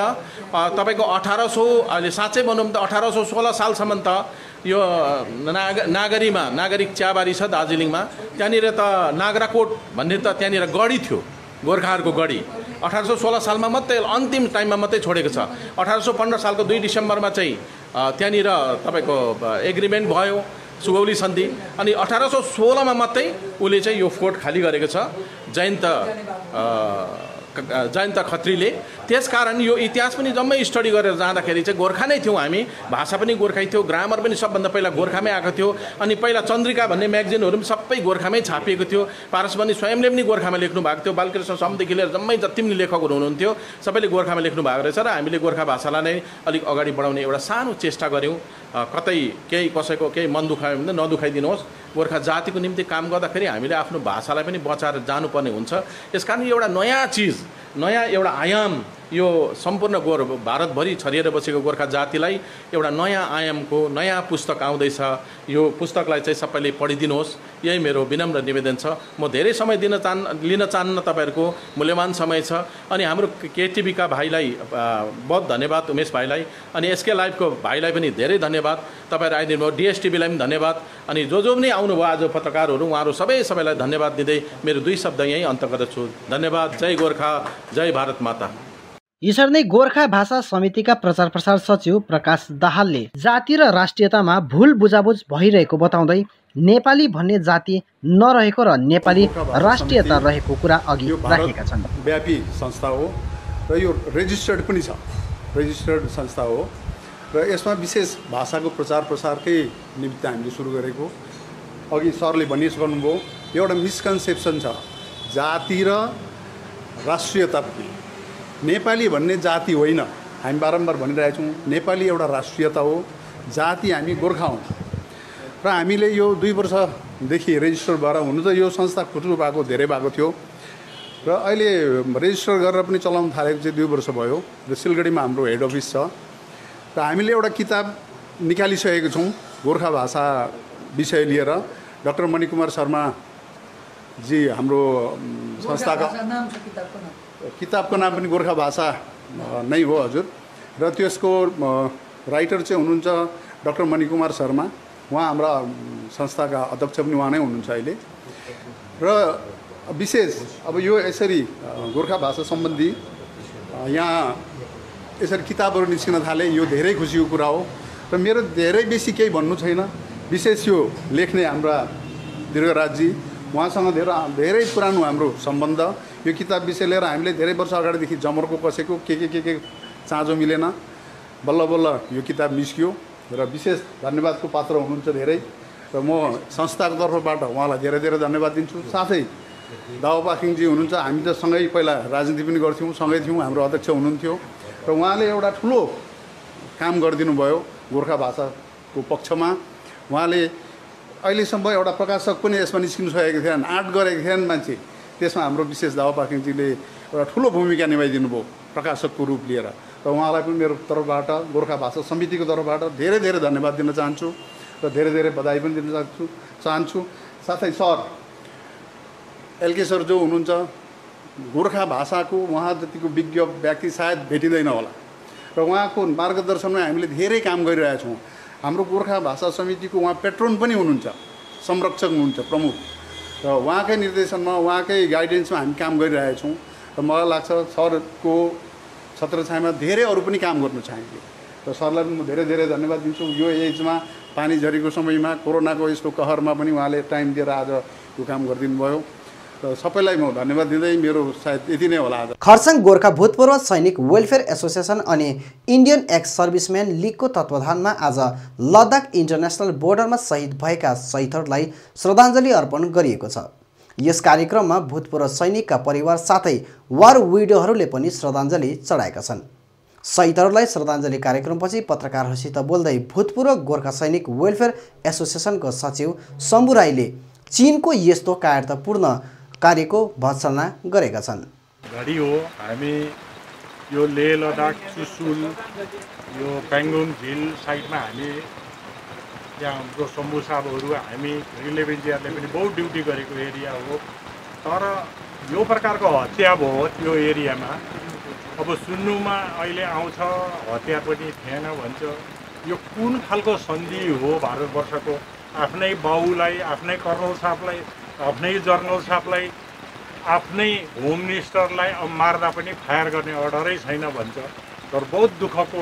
तपाईँको 1800 अहिले साँच्चै भनौँ त 1816 सालसम्म त यो नागरिक चियाबारी छ दार्जिलिङमा, त्यहाँनिर त नागराकोट भन्ने त त्यहाँनिर गढी थियो, गोर्खाहरूको गढी। 1816 सालमा मात्रै अन्तिम टाइममा मात्रै छोडेको छ। 1815 सालको 2 डिसेम्बरमा चाहिँ त्यहाँनिर तपाईँको एग्रिमेन्ट भयो, सुगौली सन्धि, अनि 1816 मा मात्रै उसले चाहिँ यो फोर्ट खाली गरेको छ जयन्त खत्रीले। त्यसकारण यो इतिहास पनि जम्मै स्टडी गरेर जाँदाखेरि चाहिँ गोर्खा नै थियौँ हामी, भाषा पनि गोर्खै थियो, ग्रामर पनि सबभन्दा पहिला गोर्खामै आएको थियो, अनि पहिला चन्द्रिका भन्ने म्यागजिनहरू पनि सबै गोर्खामै छापिएको थियो। पारसमणि स्वयंले पनि गोर्खामा लेख्नु भएको थियो, बालकृष्ण समदेखि लिएर जम्मै जति पनि लेखकहरू हुनुहुन्थ्यो सबैले गोर्खामा लेख्नु भएको रहेछ र हामीले गोर्खा भाषालाई नै अलिक अगाडि बढाउने एउटा सानो चेष्टा गऱ्यौँ। कतै केही कसैको केही मन दुखायो भने नदुखाइदिनुहोस्, गोर्खा जातिको निम्ति काम गर्दाखेरि हामीले आफ्नो भाषालाई पनि बचाएर जानुपर्ने हुन्छ। यसकारण एउटा नयाँ चिज, नयाँ एउटा आयाम यो सम्पूर्ण भारतभरि छरिएर बसेको गोर्खा जातिलाई एउटा नयाँ आयामको नयाँ पुस्तक आउँदैछ। यो पुस्तकलाई चाहिँ सबैले पढिदिनुहोस्, यही मेरो विनम्र निवेदन छ। म धेरै समय लिन चाहन्न, तपाईँहरूको मूल्यवान समय छ। अनि हाम्रो केटिभीका भाइलाई बहुत धन्यवाद, उमेश भाइलाई, अनि एसके लाइभको भाइलाई पनि धेरै धन्यवाद। तपाईँहरू आइदिनु भयो, डिएसटिभीलाई पनि धन्यवाद, अनि जो पनि आउनुभयो आज पत्रकारहरू, उहाँहरू सबैलाई धन्यवाद दिँदै मेरो 2 शब्द यहीँ अन्त गर्दछु। धन्यवाद। जय गोर्खा, जय भारत माता। यसरी नै गोर्खा भाषा समितिका प्रचार प्रसार सचिव प्रकाश दाहालले जाति र राष्ट्रियतामा भुल बुझाबुझ भइरहेको बताउँदै नेपाली भन्ने जाति नरहेको र नेपाली राष्ट्रियता रहेको कुरा अघि राखेका छन्। व्यापी संस्था हो र यो रेजिस्टर्ड पनि छ, रेजिस्टर्ड संस्था हो र यसमा विशेष भाषाको प्रचार प्रसारकै निमित्त हामीले सुरु गरेको। अघि सरले भनिसक्नुभयो, एउटा मिसकन्सेप्सन छ जाति र राष्ट्रियता। नेपाली भन्ने जाति होइन, हामी बारम्बार भनिरहेछौँ, नेपाली एउटा राष्ट्रियता हो, जाति हामी गोर्खा हौँ। र हामीले यो 2 वर्षदेखि रेजिस्टर भएर हुनु त यो संस्था खुट्नु भएको धेरै भएको थियो र अहिले रेजिस्टर गरेर पनि चलाउन थालेको चाहिँ 2 वर्ष भयो र सिलगढीमा हाम्रो हेड अफिस छ र हामीले एउटा किताब निकालिसकेको छौँ गोर्खा भाषा विषय लिएर। डाक्टर मणिकुमार शर्माजी हाम्रो संस्थाका किताबको नाम पनि गोर्खा भाषा नै हो हजुर, र त्यसको राइटर चाहिँ हुनुहुन्छ डाक्टर मणिकुमार शर्मा। उहाँ हाम्रा संस्थाका अध्यक्ष पनि उहाँ नै हुनुहुन्छ अहिले। र विशेष अब यो यसरी गोर्खा भाषा सम्बन्धी यहाँ यसरी किताबहरू निस्किन थाले, यो धेरै खुसीको कुरा हो र मेरो धेरै बेसी केही भन्नु छैन। विशेष यो लेख्ने हाम्रा दीर्घराजजी, उहाँसँग धेरै पुरानो हाम्रो सम्बन्ध। यो किताब विषय लिएर हामीले धेरै वर्ष अगाडिदेखि जमर्को कसेको के चाँजो मिलेन, बल्ल बल्ल यो किताब निस्कियो र विशेष धन्यवादको पात्र हुनुहुन्छ धेरै। र म संस्थाको तर्फबाट उहाँलाई धेरै धेरै धन्यवाद दिन्छु। साथै दावा पाखिङजी हुनुहुन्छ, हामी त सँगै पहिला राजनीति पनि गर्थ्यौँ, सँगै थियौँ, हाम्रो अध्यक्ष हुनुहुन्थ्यो र उहाँले एउटा ठुलो काम गरिदिनु भयो गोर्खा भाषाको पक्षमा। उहाँले अहिलेसम्म एउटा प्रकाशक पनि यसमा निस्किनु सकेको थिएन, आँट गरेको थिएन मान्छे, त्यसमा हाम्रो विशेष दावा पाखिङजीले एउटा ठुलो भूमिका निभाइदिनु भयो प्रकाशकको रूप लिएर। र उहाँलाई पनि मेरो तर्फबाट, गोर्खा भाषा समितिको तर्फबाट धेरै धेरै धन्यवाद दिन चाहन्छु र धेरै धेरै बधाई पनि दिन चाहन्छु। साथै सर एलके सर जो हुनुहुन्छ, गोर्खा भाषाको उहाँ जतिको विज्ञ व्यक्ति सायद भेटिँदैन होला र उहाँको मार्गदर्शनमा हामीले धेरै काम गरिरहेछौँ। हाम्रो गोर्खा भाषा समितिको उहाँ पेट्रोन पनि हुनुहुन्छ, संरक्षक हुनुहुन्छ प्रमुख, र उहाँकै निर्देशनमा उहाँकै गाइडेन्समा हामी काम गरिरहेछौँ। र मलाई लाग्छ सरको छत्रछायामा धेरै अरू पनि काम गर्नु चाहिन्छ र सरलाई पनि म धेरै धेरै धन्यवाद दिन्छु। यो एजमा पानी झरीको समयमा कोरोनाको यस्तो कहरमा पनि उहाँले टाइम दिएर आज यो काम गरिदिनु भयो र सबैलाई म धन्यवाद दिँदै मेरो सायद यति नै होला। आज खरसाङ गोर्खा भूतपूर्व सैनिक वेलफेयर एसोसिएसन अनि इन्डियन एक्स सर्भिसम्यान लिगको तत्त्वाधानमा आज लद्दाख इन्टरनेसनल बोर्डरमा शहीद भएका शहीदहरूलाई श्रद्धाञ्जली अर्पण गरिएको छ। यस कार्यक्रममा भूतपूर्व सैनिकका परिवार साथै वार विडोहरूले पनि श्रद्धाञ्जली चढाएका छन्। शहीदहरूलाई श्रद्धाञ्जली कार्यक्रमपछि पत्रकारहरूसित बोल्दै भूतपूर्व गोर्खा सैनिक वेलफेयर एसोसिएसनको सचिव शम्भु राईले चीनको यस्तो कायरतापूर्ण कार्यको भर्त्सना गरेका छन्। घडी हो, हामी यो लेह लद्दाख चुसुल यो पेङ्गोङ झिल साइडमा हामी त्यहाँ हाम्रो शम्भु साहबहरू हामी रिलेभेन्जियरले पनि बहुत ड्युटी गरेको एरिया हो। तर यो प्रकारको हत्या भयो त्यो एरियामा, अब सुन्नुमा अहिले आउँछ हत्या पनि थिएन भन्छ। यो कुन खालको सन्धि हो भारतवर्षको? आफ्नै बाउलाई, आफ्नै कर्नल साहबलाई, आफ्नै जर्नल साहबलाई, आफ्नै होम मिनिस्टरलाई मार्दा पनि फायर गर्ने अर्डरै छैन भन्छ। तर बहुत दुःखको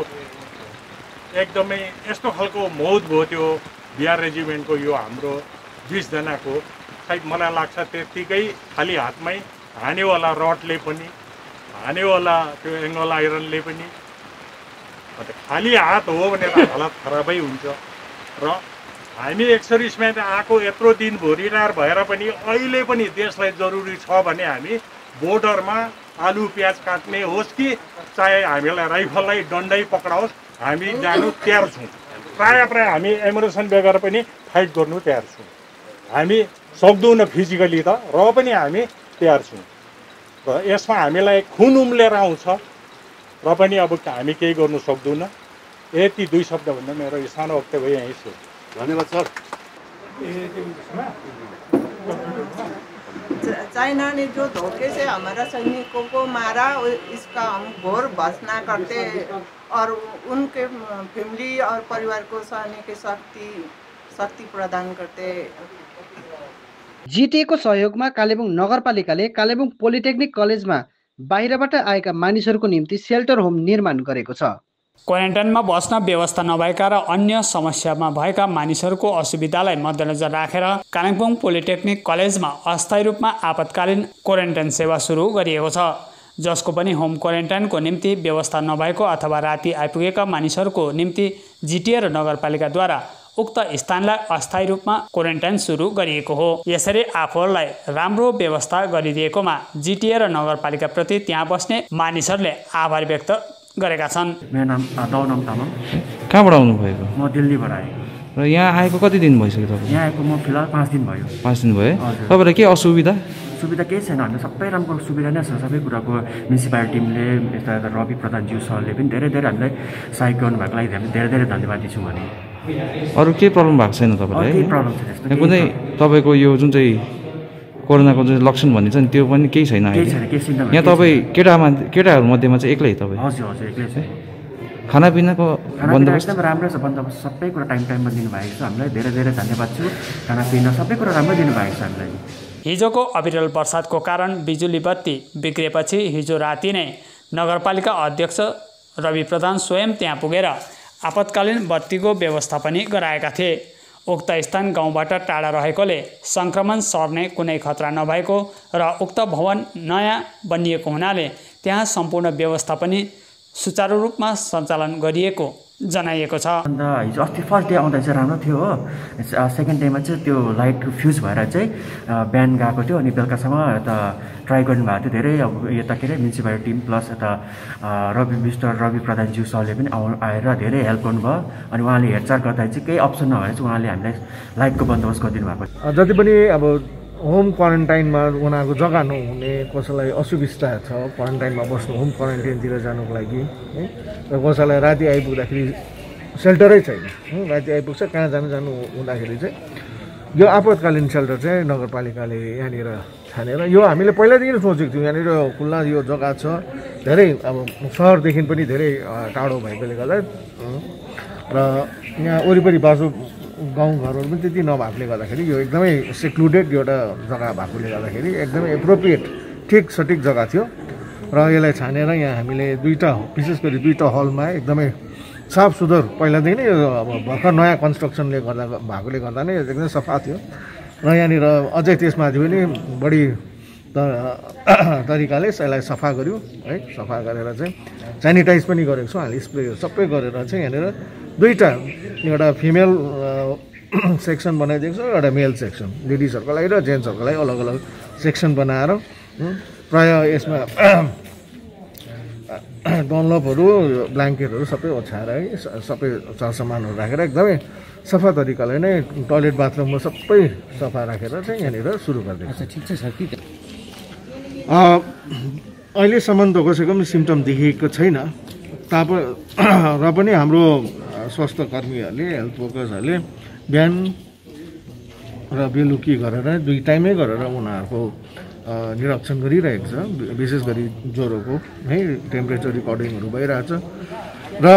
एकदमै यस्तो खालको मौत भयो त्यो बिआर रेजिमेन्टको यो हाम्रो 20 जनाको। सायद मलाई लाग्छ त्यत्तिकै खाली हातमै हानेवाला रडले पनि, हानेवाला त्यो एङ्गल आइरनले पनि, खाली हात हो भने त हालत खराबै हुन्छ। र हामी एक्स-सर्भिसम्यान आएको यत्रो दिन भयो रिटायर भएर पनि अहिले पनि देशलाई जरुरी छ भने हामी बोर्डरमा आलु प्याज काट्ने होस् कि चाहे हामीलाई राइफललाई डन्डै पक्राओस् हामी जानु तयार छौँ। प्रायः हामी एमुनेसन बेगर पनि फाइट गर्नु तयार छौँ। हामी सक्दैनौँ फिजिकली त, र पनि हामी तयार छौँ। र यसमा हामीलाई खुन उम्लेर आउँछ, र पनि अब हामी केही गर्नु सक्दैनौँ। यति 2 शब्द भन्दा मेरो सानो वक्तव्य यहीँ छु। धन्यवाद सर। चाइना ने जो धोखे से हमारा सैनिकों को मारा इसका हम घोर भर्त्सना करते और उनके फैमिली और परिवार को सहने की शक्ति प्रदान करते। जिटिएको सहयोगमा कालेबुङ नगरपालिकाले कालेबुङ पोलिटेक्निक कलेजमा बाहिरबाट आएका मानिसहरूको निम्ति सेल्टर होम निर्माण गरेको छ। क्वारेन्टाइनमा बस्न व्यवस्था नभएका र अन्य समस्यामा भएका मानिसहरूको असुविधालाई मध्यनजर राखेर कालिम्पोङ पोलिटेक्निक कलेजमा अस्थायी रूपमा आपतकालीन क्वारेन्टाइन सेवा सुरु गरिएको छ, जसको पनि होम क्वारेन्टाइनको निम्ति व्यवस्था नभएको अथवा राति आइपुगेका मानिसहरूको निम्ति जिटिए र नगरपालिकाद्वारा उक्त स्थानलाई अस्थायी रूपमा क्वारेन्टाइन सुरु गरिएको हो। यसरी आफूहरूलाई राम्रो व्यवस्था गरिदिएकोमा जिटिए र नगरपालिकाप्रति त्यहाँ बस्ने मानिसहरूले आभार व्यक्त गरेका छन्। मेरो नाम दौनम तामाङ। कहाँबाट आउनु भएको? म दिल्लीबाट आएँ। र यहाँ आएको कति दिन भइसक्यो तपाईँ? यहाँ आएको म फिलहाल 5 दिन भयो। 5 दिन भयो। तपाईँलाई के असुविधा? सुविधा केही छैन, हामीले सबै राम्रो सुविधा नै छ। सबै कुराको म्युनिसिपालिटी टिमले यता रवि प्रधानज्यू सरले पनि धेरै हामीलाई सहयोग गर्नुभएको लागि हामी धेरै धन्यवादी छौँ। भने अरू केही प्रब्लम भएको छैन तपाईँलाई? केही प्रब्लम छैन। कुनै तपाईँको यो जुन चाहिँ कोरोनाको जुन लक्षण भन्ने छ नि त्यो पनि केही छैन? यहाँ तपाईँ केटाहरू मध्येमा चाहिँ एक्लै तपाईँ? हजुर एक्लै छ। खानापिनाको बन्दोबस्त एकदम राम्रो छ, बन्दोबस्त सबै कुरा टाइममा दिनुभएको छ हामीलाई। धेरै धन्यवाद छु। खानापिना सबै कुरा राम्रो दिनुभएको छ हामीलाई। हिजोको अविरल वर्षातको कारण बिजुली बत्ती बिग्रेपछि हिजो राति नै नगरपालिका अध्यक्ष रवि प्रधान स्वयं त्यहाँ पुगेर आपतकालीन बत्तीको व्यवस्था पनि गराएका थिए। उक्त स्थान गाउँबाट टाढा रहेकोले सङ्क्रमण सर्ने कुनै खतरा नभएको र उक्त भवन नयाँ बनिएको हुनाले त्यहाँ सम्पूर्ण व्यवस्था पनि सुचारू रूपमा सञ्चालन गरिएको जनाइएको छ। अन्त हिजो अस्ति फर्स्ट डे आउँदा चाहिँ राम्रो थियो हो। सेकेन्ड डेमा चाहिँ त्यो लाइट फ्युज भएर चाहिँ बिहान गएको थियो अनि बेलुकासम्म यता ट्राई गर्नुभएको थियो। धेरै अब यता के अरे म्युनिसिपालिटी टिम प्लस यता रवि प्रधानज्यू सरले पनि आएर धेरै हेल्प गर्नुभयो। अनि उहाँले हेरचाह गर्दा चाहिँ केही अप्सन नभएर चाहिँ उहाँले हामीलाई लाइटको बन्दोबस्त गरिदिनु भएको। जति पनि अब होम क्वारेन्टाइनमा उनीहरूको जग्गा नहुने, कसैलाई असुविस्ता छ क्वारेन्टाइनमा बस्नु, होम क्वारेन्टाइनतिर जानुको लागि है, र कसैलाई राति आइपुग्दाखेरि सेल्टरै छैन, राति आइपुग्छ कहाँ जानु हुँदाखेरि चाहिँ यो आपतकालीन सेल्टर चाहिँ नगरपालिकाले यहाँनिर छानेर, यो हामीले पहिलादेखि सोचेको थियौँ। यहाँनिर खुल्ला यो जग्गा छ, धेरै अब सहरदेखि पनि धेरै टाढो भएकोले गर्दा र यहाँ वरिपरि बाजु गाउँघरहरू पनि त्यति नभएकोले गर्दाखेरि यो एकदमै सेक्लुडेड एउटा जग्गा भएकोले गर्दाखेरि एकदमै एप्रोप्रिएट सठिक जग्गा थियो र यसलाई छानेर यहाँ हामीले विशेष गरी दुईवटा हलमा एकदमै साफ सुधर पहिलादेखि नै अब भर्खर नयाँ कन्स्ट्रक्सनले गर्दा भएकोले गर्दा नै एकदमै सफा थियो र यहाँनिर अझै त्यसमाथि पनि बढी तरिकाले यसलाई सफा गऱ्यो है। सफा गरेर चाहिँ सेनिटाइज पनि गरेको छौँ हामीले, स्प्रे सबै गरेर चाहिँ यहाँनिर दुईवटा, एउटा फिमेल सेक्सन बनाइदिएको छ, एउटा मेल सेक्सन, लेडिजहरूको लागि र जेन्ट्सहरूको लागि अलग अलग सेक्सन बनाएर प्रायः यसमा डनलपहरू ब्ल्याङ्केटहरू सबै ओछ्याएर है, सबै सरसामानहरू राखेर एकदमै सफा तरिकाले नै टोयलेट बाथरुममा सबै सफा राखेर चाहिँ यहाँनिर सुरु गरिदिएको छ। ठिक छ सर। अहिलेसम्म त कसैको पनि सिम्टम देखिएको छैन, र पनि हाम्रो स्वास्थ्य कर्मीहरूले, हेल्थ वर्कर्सहरूले बिहान र बेलुकी गरेर 2 टाइमै गरेर उनीहरूको निरीक्षण गरिरहेको छ। विशेष गरी ज्वरोको है टेम्परेचर रिकर्डिङहरू भइरहेछ र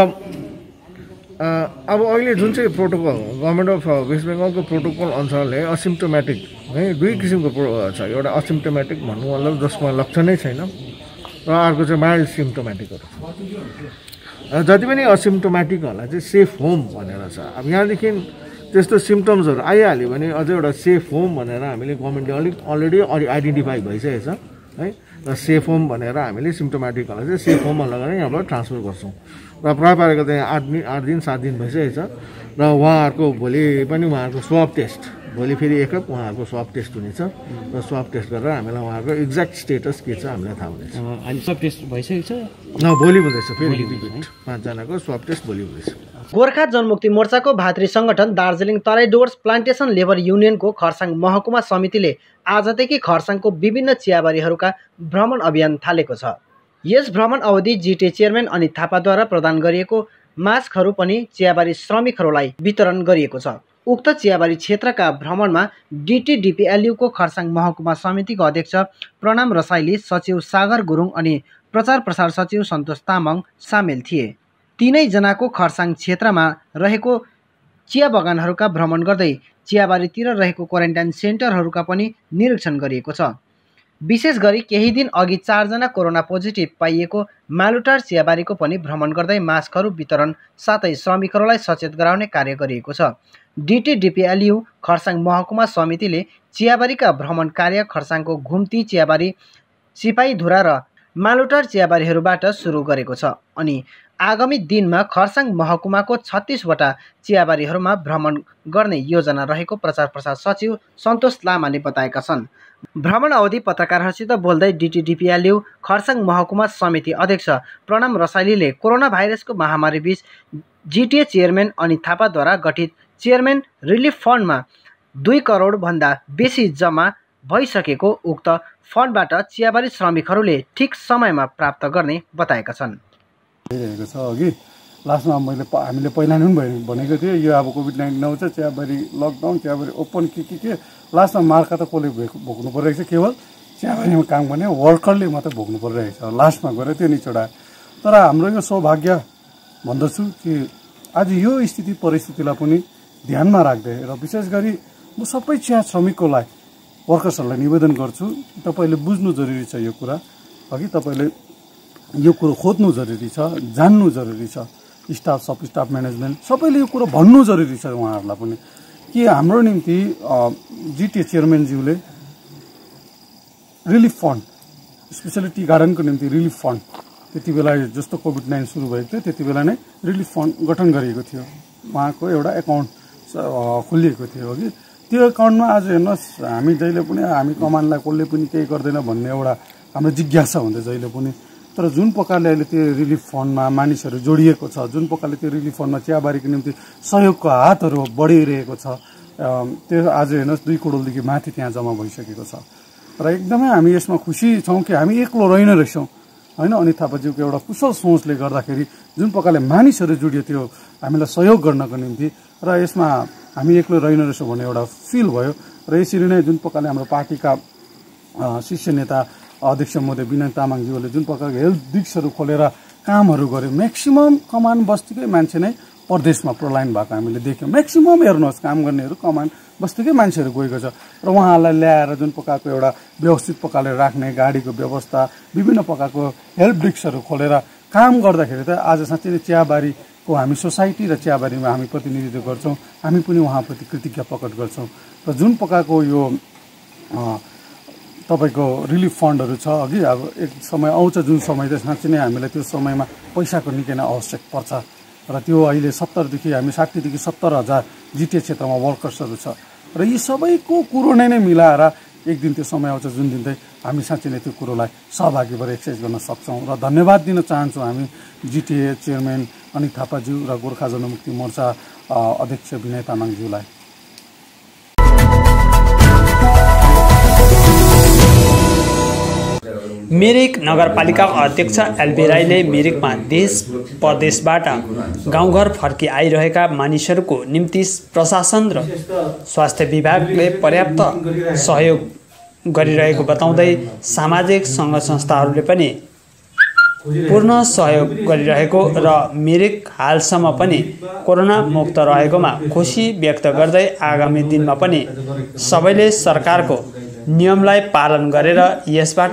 अब अहिले जुन चाहिँ प्रोटोकल गभर्मेन्ट अफ वेस्ट बेङ्गलको प्रोटोकल अनुसारले असिम्टोमेटिक है 2 किसिमको छ। एउटा असिम्टोमेटिक भन्नु मतलब जसमा लक्षणै छैन र अर्को चाहिँ माइल्ड सिम्टोमेटिकहरू छ। जति पनि असिम्टोमेटिकहरूलाई चाहिँ सेफ होम भनेर छ। अब यहाँदेखि त्यस्तो सिम्टम्सहरू आइहाल्यो भने अझै एउटा सेफ होम भनेर हामीले गभर्मेन्टले अलरेडी आइडेन्टिफाई भइसकेको छ है। र सेफ होम भनेर हामीले सिम्टोमेटिकहरूलाई चाहिँ सेफ होममा लगाएर यहाँबाट ट्रान्सफर गर्छौँ र प्रायः पारेको त यहाँ 8 दिन 7 दिन भइसकेको छ र उहाँहरूको भोलि पनि उहाँहरूको स्वाब टेस्ट, भोलि फेरि एकहप उहाँहरूको स्वाब टेस्ट हुनेछ र स्वाब टेस्ट गरेर हामीलाई उहाँहरूको एक्ज्याक्ट स्टेटस के छ हामीलाई थाहा हुनेछ। अहिले स्वाब टेस्ट भइसकेको छ, भोलि हुँदैछ, फेरि 5 जनाको स्वाब टेस्ट भोलि हुँदैछ। गोर्खा जनमुक्ति मोर्चाको भातृ सङ्गठन दार्जिलिङ तराई डुवर्स प्लान्टेसन लेबर युनियनको खरसाङ महकुमा समितिले आजदेखि खरसाङको विभिन्न चियाबारीहरूका भ्रमण अभियान थालेको छ। यस भ्रमण अवधि जिटिए चेयरम्यान अनित थापाद्वारा प्रदान गरिएको मास्कहरू पनि चियाबारी श्रमिकहरूलाई वितरण गरिएको छ। उक्त चियाबारी क्षेत्रका भ्रमणमा डिटिडिपिएलयुको खरसाङ महकुमा समितिको अध्यक्ष प्रणाम रसाइली, सचिव सागर गुरुङ अनि प्रचार प्रसार सचिव सन्तोष तामाङ सामेल थिए। तीनैजनाको खरसाङ क्षेत्रमा रहेको चिया बगानहरूका भ्रमण गर्दै चियाबारीतिर रहेको क्वारेन्टाइन सेन्टरहरूका पनि निरीक्षण गरिएको छ। विशेष गरी केही दिन अघि 4 जना कोरोना पोजिटिभ पाइएको मालुटार चियाबारीको पनि भ्रमण गर्दै मास्कहरू वितरण साथै श्रमिकहरूलाई सचेत गराउने कार्य गरिएको छ। डिटिडिपिएलयु खरसाङ महकुमा समितिले चियाबारीका भ्रमण कार्य खरसाङको घुम्ती चियाबारी, सिपाहीधुरा र मालुटार चियाबारीहरूबाट सुरु गरेको छ अनि आगामी दिनमा खरसाङ महकुमाको 36 वटा चियाबारीहरूमा भ्रमण गर्ने योजना रहेको प्रचार प्रसार सचिव सन्तोष लामाले बताएका छन्। भ्रमण अवधि पत्रकारहरूसित बोल्दै डिटिडिपिएलयु खरसाङ महकुमा समिति अध्यक्ष प्रणाम रसाइलीले कोरोना भाइरसको महामारीबीच जिटिए चेयरम्यान अनित थापाद्वारा गठित चेयरम्यान रिलिफ फन्डमा 2 करोड भन्दा बेसी जम्मा भइसकेको उक्त फन्डबाट चियाबारी श्रमिकहरूले ठिक समयमा प्राप्त गर्ने बताएका छन्। भइरहेको छ। अघि लास्टमा हामीले पहिला नै भनेको थिएँ, यो अब कोभिड-19 आउँछ, चियाबारी लकडाउन, चियाबारी ओपन के लास्टमा मार्का त कसले भोग्नु परिरहेको छ, केवल चियाबारीमा काम गर्ने वर्करले मात्रै भोग्नु परिरहेको छ। लास्टमा गएर त्यो नि चढायो। तर हाम्रो यो सौभाग्य भन्दछु कि आज यो स्थिति परिस्थितिलाई पनि ध्यानमा राख्दै र विशेष गरी म सबै चिया श्रमिकलाई, वर्कर्सहरूलाई निवेदन गर्छु, तपाईँले बुझ्नु जरुरी छ यो कुरा। अघि तपाईँले यो कुरो खोज्नु जरुरी छ, जान्नु जरुरी छ। स्टाफ, सब स्टाफ म्यानेजमेन्ट सबैले यो कुरो भन्नु जरुरी छ उहाँहरूलाई पनि कि हाम्रो निम्ति जिटिए चेयरम्यानज्यूले रिलिफ फन्ड, स्पेसली टी गार्डनको निम्ति रिलिफ फन्ड, त्यति बेला जस्तो कोभिड-19 सुरु भएको थियो त्यति बेला नै रिलिफ फन्ड गठन गरिएको थियो। उहाँको एउटा एकाउन्ट खोलिएको थियो कि त्यो एकाउन्टमा आज हेर्नुहोस्, हामी जहिले पनि हामी कमानलाई कसले पनि केही गर्दैन भन्ने एउटा हाम्रो जिज्ञासा हुन्छ जहिले पनि। तर जुन प्रकारले अहिले त्यो रिलिफ फन्डमा मानिसहरू जोडिएको छ, जुन प्रकारले त्यो रिलिफ फन्डमा चियाबारीको निम्ति सहयोगको हातहरू बढिरहेको छ, त्यो आज हेर्नुहोस् 2 करोडदेखि माथि त्यहाँ जम्मा भइसकेको छ। र एकदमै हामी यसमा खुसी छौँ कि हामी एक्लो रहेन रहेछौँ होइन। अनित थापाज्यूको एउटा कुशल सोचले गर्दाखेरि जुन प्रकारले मानिसहरू जोडियो त्यो हामीलाई सहयोग गर्नको निम्ति, र यसमा हामी एक्लो रहेन रहेछौँ भन्ने एउटा फिल भयो। र यसरी नै जुन प्रकारले हाम्रो पार्टीका शीर्ष नेता अध्यक्ष महोदय विनय तामाङज्यूले जुन प्रकारको हेल्थ डिस्कहरू खोलेर कामहरू गर्यो, म्याक्सिमम कमान बस्तीकै मान्छे नै प्रदेशमा प्रलायन भएको हामीले देख्यौँ। म्याक्सिमम हेर्नुहोस् काम गर्नेहरू कमान बस्तीकै मान्छेहरू गएको छ र उहाँहरूलाई ल्याएर जुन प्रकारको एउटा व्यवस्थित प्रकारले राख्ने गाडीको व्यवस्था, विभिन्न प्रकारको हेल्प डिस्कहरू खोलेर काम गर्दाखेरि त आज साँच्चै नै चियाबारीको हामी सोसाइटी र चियाबारीमा हामी प्रतिनिधित्व गर्छौँ, हामी पनि उहाँप्रति कृतज्ञता प्रकट गर्छौँ। र जुन प्रकारको यो तपाईँको रिलिफ फन्डहरू छ, अघि अब एक समय आउँछ जुन समय चाहिँ साँच्चै नै हामीलाई त्यो समयमा पैसाको निकै नै आवश्यक पर्छ र त्यो अहिले 70देखि हामी 60देखि 70,000 जिटिए क्षेत्रमा वर्कर्सहरू छ र यी सबैको कुरो नै मिलाएर एक दिन त्यो समय आउँछ जुन दिन चाहिँ हामी साँच्चै नै त्यो कुरोलाई सहभागी भएर एक्सर्साइज गर्न सक्छौँ। र धन्यवाद दिन चाहन्छौँ हामी जिटिए चेयरम्यान अनित थापाज्यू र गोर्खा जनमुक्ति मोर्चा अध्यक्ष विनय तामाङज्यूलाई। मिरिक नगरपालिका अध्यक्ष एलबी राईले मिरिकमा देश परदेशबाट गाउँघर फर्की आइरहेका मानिसहरूको निम्ति प्रशासन र स्वास्थ्य विभागले पर्याप्त सहयोग गरिरहेको बताउँदै सामाजिक सङ्घ संस्थाहरूले पनि पूर्ण सहयोग गरिरहेको र मिरिक हालसम्म पनि कोरोना मुक्त रहेकोमा खुसी व्यक्त गर्दै आगामी दिनमा पनि सबैले सरकारको नियमलाई पालन गरेर यसबाट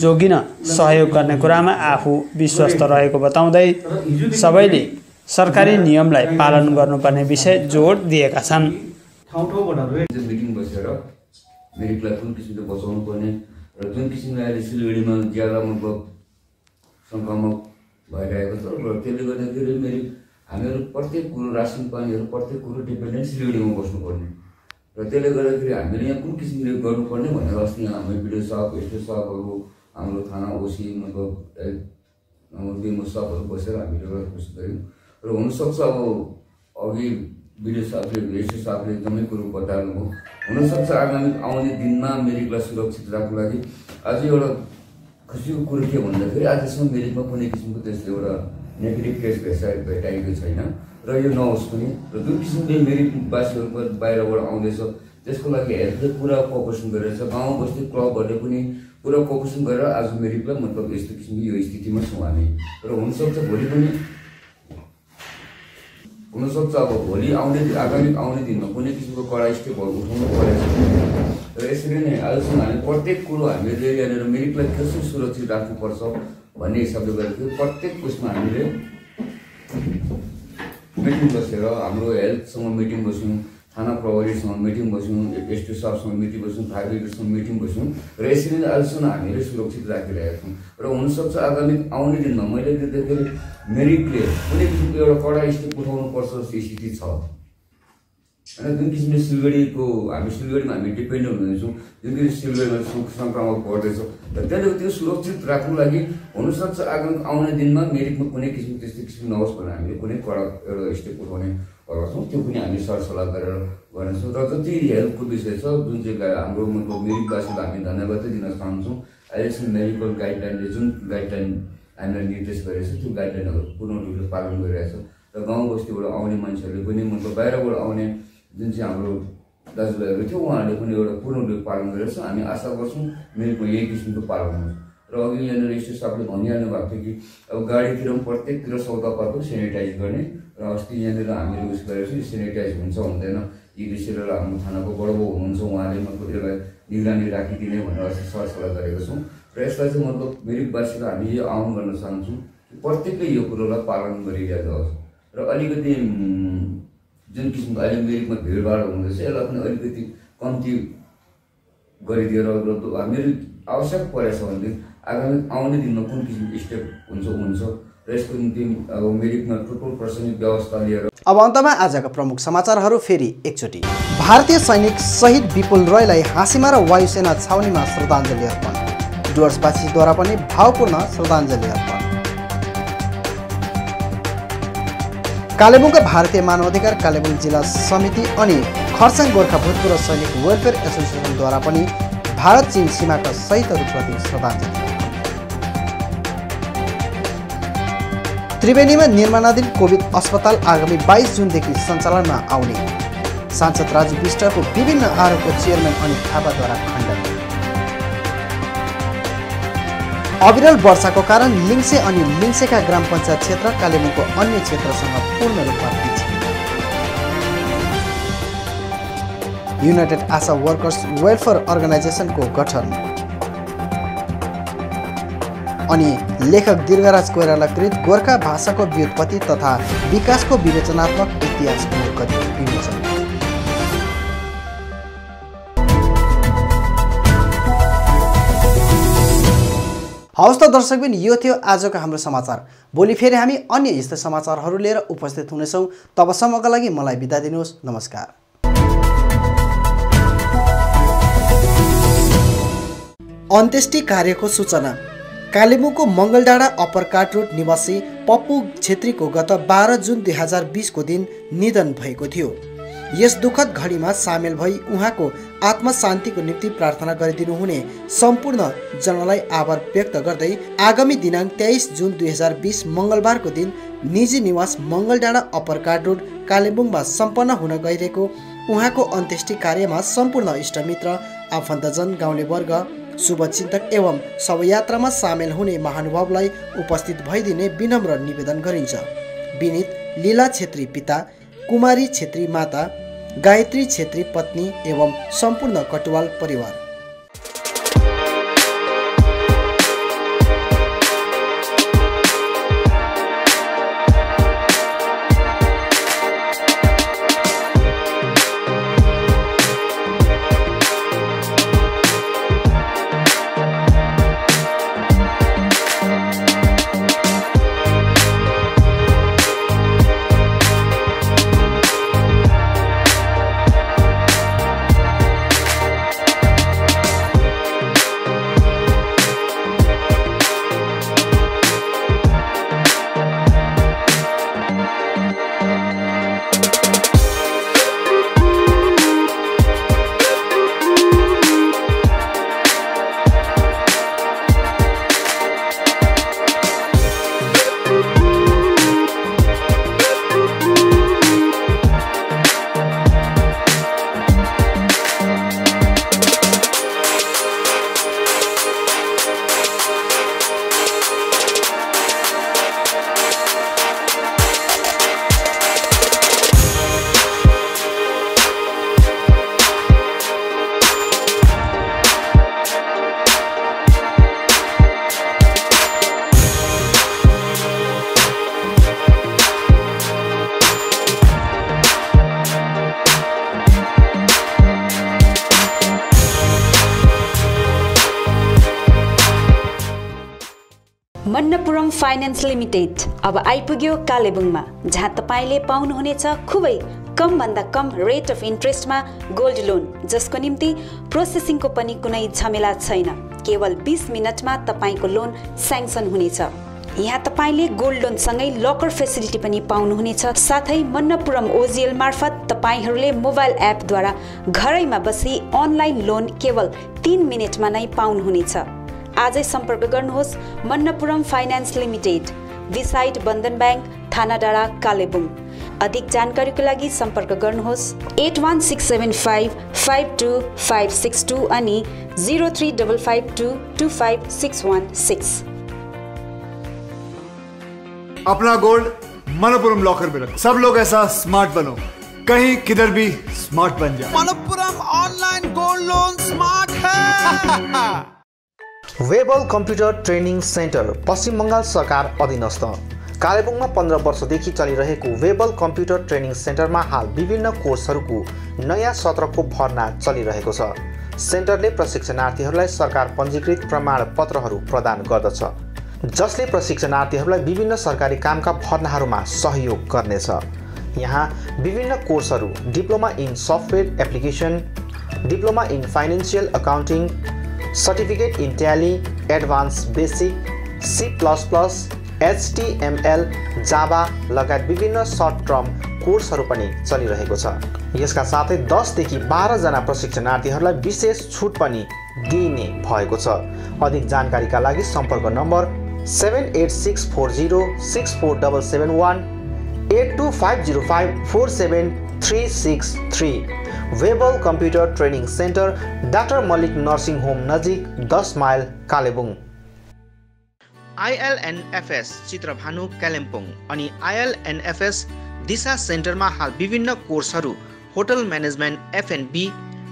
जोगिन सहयोग गर्ने कुरामा आफू विश्वस्त रहेको बताउँदै सबैले सरकारी नियमलाई पालन गर्नुपर्ने विषय जोड दिएका छन्। मिटिङ बसेर मिरिकलाई कुन किसिमले बचाउनु पर्ने र जुन किसिमले अहिले सिलगढीमा ज्यादा मतलब सङ्क्रमक भइरहेको छ र त्यसले गर्दाखेरि हामीहरू प्रत्येक कुरो रासन पानीहरू प्रत्येक कुरो डिपेन्डेन्ट सिलगढीमा बस्नुपर्ने र त्यसले गर्दाखेरि हामीले यहाँ कुन किसिमले गर्नुपर्ने भनेर अस्ति हाम्रो बिडिओ साहब, एसडि साहबहरू, हाम्रो थाना ओसी मतलब हाम्रो बिमो साहबहरू बसेर हामीले एउटा कोसिस गऱ्यौँ र हुनसक्छ अब अघि बिडिओ साहबले, एसडि साहबले एकदमै कुरो बताउनुभयो। हुनसक्छ आगामी आउने दिनमा मिरिकलाई सुरक्षित राख्नको लागि आज एउटा खुसीको कुरो के भन्दाखेरि आजसम्म मेरिटमा कुनै किसिमको त्यस्तो एउटा नेगेटिभ केस भेटाएको छैन र यो नहोस् पनि र जुन किसिमले मेरिटवासीहरूको बाहिरबाट आउँदैछ त्यसको लागि हेल्थले पुरा कोअपरेसन गरिरहेछ। गाउँ बस्ती क्लबहरूले पनि पुरा कोअपरेसन गरेर आज मेरिटलाई मतलब यस्तो किसिमको यो स्थितिमा छौँ हामी र हुनसक्छ भोलि पनि हुनसक्छ अब भोलि आगामी आउने दिनमा कुनै किसिमको कडा स्टेपहरू उठाउनु परेछ र यसरी नै आजसम्म हामी प्रत्येक कुरो हामीले यहाँनिर मेरिटलाई कसरी सुरक्षित राख्नुपर्छ भन्ने हिसाबले गरेको थियो। प्रत्येक उसमा हामीले मिटिङ बसेर हाम्रो हेल्थसँग मिटिङ बस्यौँ, थाना प्रहरीसँग मिटिङ बस्यौँ, एसटी साहबसँग मिटिङ बस्यौँ, फायर ब्रिगेडसँग मिटिङ बस्यौँ र यसरी नै आजसम्म हामीले सुरक्षित राखिरहेका छौँ र हुनसक्छ आगामी आउने दिनमा मैले देख्दाखेरि मेरिटले कुनै किसिमको एउटा कडा स्टेप उठाउनु पर्छ जस्तो स्थिति छ होइन। जुन किसिमले सिलगढीमा हामी डिपेन्डेन्ट हुँदैछौँ, जुन किसिमले सिलगढीमा सङ्क्रमण बढ्दैछ र त्यसले त्यो सुरक्षित राख्नु लागि हुनसक्छ आगामी आउने दिनमा मेरिटमा कुनै किसिमको त्यस्तो किसिम नहोस् भनेर हामीले कुनै कडा एउटा स्टेप उठाउने गर्छौँ। त्यो पनि हामी सरसल्लाह गरेर गर्नेछौँ र जति हेल्थको विषय छ जुन चाहिँ हाम्रो मतलब मेरिटवासीलाई हामी धन्यवादै दिन चाहन्छौँ। अहिलेसम्म मेडिकल गाइडलाइनले जुन गाइडलाइन हामीलाई निर्देश गरेको छ त्यो गाइडलाइनहरू पूर्ण रूपले पालन गरिरहेछ र गाउँ बस्तीबाट आउने मान्छेहरूले पनि मतलब बाहिरबाट आउने जुन चाहिँ हाम्रो दाजुभाइहरू थियो उहाँहरूले पनि एउटा पूर्ण रूपले पालन गरेको छ। हामी आशा गर्छौँ मेरिटमा यही किसिमको पालन हुन्छ र अघि यहाँनिर एसटी साहबले भनिहाल्नु भएको थियो कि अब गाडीतिर पनि प्रत्येकतिर सौदापातको सेनिटाइज गर्ने र अस्ति यहाँनिर हामीले उस गरेको छौँ सेनिटाइज हुन्छ हुँदैन यी विषयलाई हाम्रो थानाको बडबाउ हुनुहुन्छ उहाँले मतलब यसलाई निगरानी राखिदिने भनेर अस्ति सरसल्लाह गरेको छौँ र यसलाई चाहिँ मतलब मेरिटवासीलाई हामी यो आह्वान गर्न चाहन्छौँ प्रत्येकले यो कुरोलाई पालन गरिरहेको होस् र अलिकति जुन किसिमको अहिले मेरिटमा भिडभाड हुँदैछ यसलाई पनि अलिकति कम्ती गरिदिएर हामीहरू आवश्यक परेछ भनेदेखि आगामी आउने दिनमा कुन किसिमको स्टेप हुन्छ र यसको निम्ति अब मेरिटमा टोटल प्रशासनिक व्यवस्था लिएर। अब अन्तमा आजका प्रमुख समाचारहरू फेरि एकचोटि। भारतीय सैनिक शहीद विपुल रोयलाई हाँसीमा र वायुसेना छाउनीमा श्रद्धाञ्जली अर्पण, डुवर्सवासीद्वारा पनि भावपूर्ण श्रद्धाञ्जली अर्पण। कालेबुङका भारतीय मानवाधिकार कालेबुङ जिल्ला समिति अनि खरसाङ गोर्खा भूतपूर्व सैनिक वेलफेयर एसोसिएसनद्वारा पनि भारत चीन सीमाका शहीदहरूप्रति श्रद्धाञ्जली। त्रिवेणीमा निर्माणाधीन कोभिड अस्पताल आगामी 22 जुनदेखि सञ्चालनमा आउने, सांसद राजु विष्टको विभिन्न आरोपको चेयरम्यान अनिल थापाद्वारा खण्डन। अविरल वर्षाको कारण लिङ्से अनि लिङ्सेका ग्राम पञ्चायत क्षेत्र कालेबुङको अन्य क्षेत्रसँग पूर्ण रूपमा विच्छिन्न। युनाइटेड आशा वर्कर्स वेलफेयर अर्गनाइजेसनको गठन अनि लेखक दीर्घराज कोइराला कृत गोर्खा भाषाको व्युत्पत्ति तथा विकासको विवेचनात्मक इतिहासको विमोचन। हवस् त दर्शकबिन, यो थियो आजको हाम्रो समाचार। भोलि फेरि हामी अन्य यस्तै समाचारहरू लिएर उपस्थित हुनेछौँ। तबसम्मका लागि मलाई बिदा दिनुहोस्। नमस्कार। अन्त्येष्टि कार्यको सूचना। कालेबुङको मङ्गलडाँडा अप्पर काट रोड निवासी पप्पु छेत्रीको गत 12 जुन 2020 को दिन निधन भएको थियो। यस दुःखद घडीमा सामेल भई उहाँको आत्मा शान्तिको निम्ति प्रार्थना गरिदिनु हुने सम्पूर्ण जनलाई आभार व्यक्त गर्दै आगामी दिनाङ्क 23 जुन 2020 मङ्गलबारको दिन निजी निवास मङ्गलडाँडा अप्पर काट रोड कालेबुङमा सम्पन्न हुन गइरहेको उहाँको अन्त्येष्टि कार्यमा सम्पूर्ण इष्टमित्र, आफन्तजन, गाउँले वर्ग, शुभचिन्तक एवं शवयात्रामा सामेल हुने महानुभावलाई उपस्थित भइदिने विनम्र निवेदन गरिन्छ। विनीत लीला छेत्री पिता, कुमारी छेत्री माता, गायत्री छेत्री पत्नी एवं सम्पूर्ण कटुवाल परिवार। मन्नपुरम फाइनान्स लिमिटेड अब आइपुग्यो कालेबुङमा, जहाँ तपाईले पाउनुहुनेछ खुबै कम भन्दा कम रेट अफ इन्ट्रेस्टमा गोल्ड लोन, जसको निम्ति प्रोसेसिङको पनि कुनै झमेला छैन। केवल 20 मिनटमा तपाईको लोन स्याङ्सन हुनेछ। यहाँ तपाईले गोल्ड लोन सँगै लकर फेसिलिटी पनि पाउनुहुनेछ। साथै मन्नपुरम ओजिएल मार्फत तपाईहरूले मोबाइल एपद्वारा घरैमा बसी अनलाइन लोन केवल 3 मिनेटमा नै पाउनुहुनेछ। आजै सम्पर्क गर्नुहोस् मन्नपुरम फाइनान्स लिमिटेड, बिसाइड बन्धन ब्याङ्क, थाना डाँडा, कालेबुङ। अधिक जानकारीको लागि सम्पर्क गर्नुहोस् 81675 52562 अनि 03552 25616। अपना गोल्ड मनपुरम लॉकर में रखो। सब लोग ऐसा स्मार्ट बनो, कहीं किधर भी स्मार्ट बन जाए। Manappuram online gold loan smart है। वेबल कम्प्युटर ट्रेनिङ सेन्टर पश्चिम बङ्गाल सरकार अधीनस्थ कालेबुङमा 15 वर्षदेखि चलिरहेको वेबल कम्प्युटर ट्रेनिङ सेन्टरमा हाल विभिन्न कोर्सहरूको नयाँ सत्रको भर्ना चलिरहेको छ। सेन्टरले प्रशिक्षणार्थीहरूलाई सरकार पञ्जीकृत प्रमाणपत्रहरू प्रदान गर्दछ, जसले प्रशिक्षणार्थीहरूलाई विभिन्न सरकारी कामका भर्नाहरूमा सहयोग गर्नेछ। यहाँ विभिन्न कोर्सहरू diploma in software application, diploma in financial accounting, certificate in tally, advance basic, C++, HTML, Java लगायत विभिन्न सर्ट टर्म कोर्सहरू पनि चलिरहेको छ। यसका साथै 10 देखि 12 जना प्रशिक्षणार्थीहरूलाई विशेष छुट पनि दिइने भएको छ। अधिक जानकारीका लागि सम्पर्क number 7864064771 8250547363। Webel computer training centre doctor Mallick nursing home नजिक 10 माइल कालेबुङ। ILNFS चित्रभानु कालिम्पोङ अनि ILNFS दिशा सेन्टरमा हाल विभिन्न कोर्सहरू होटल म्यानेजमेन्ट F&B,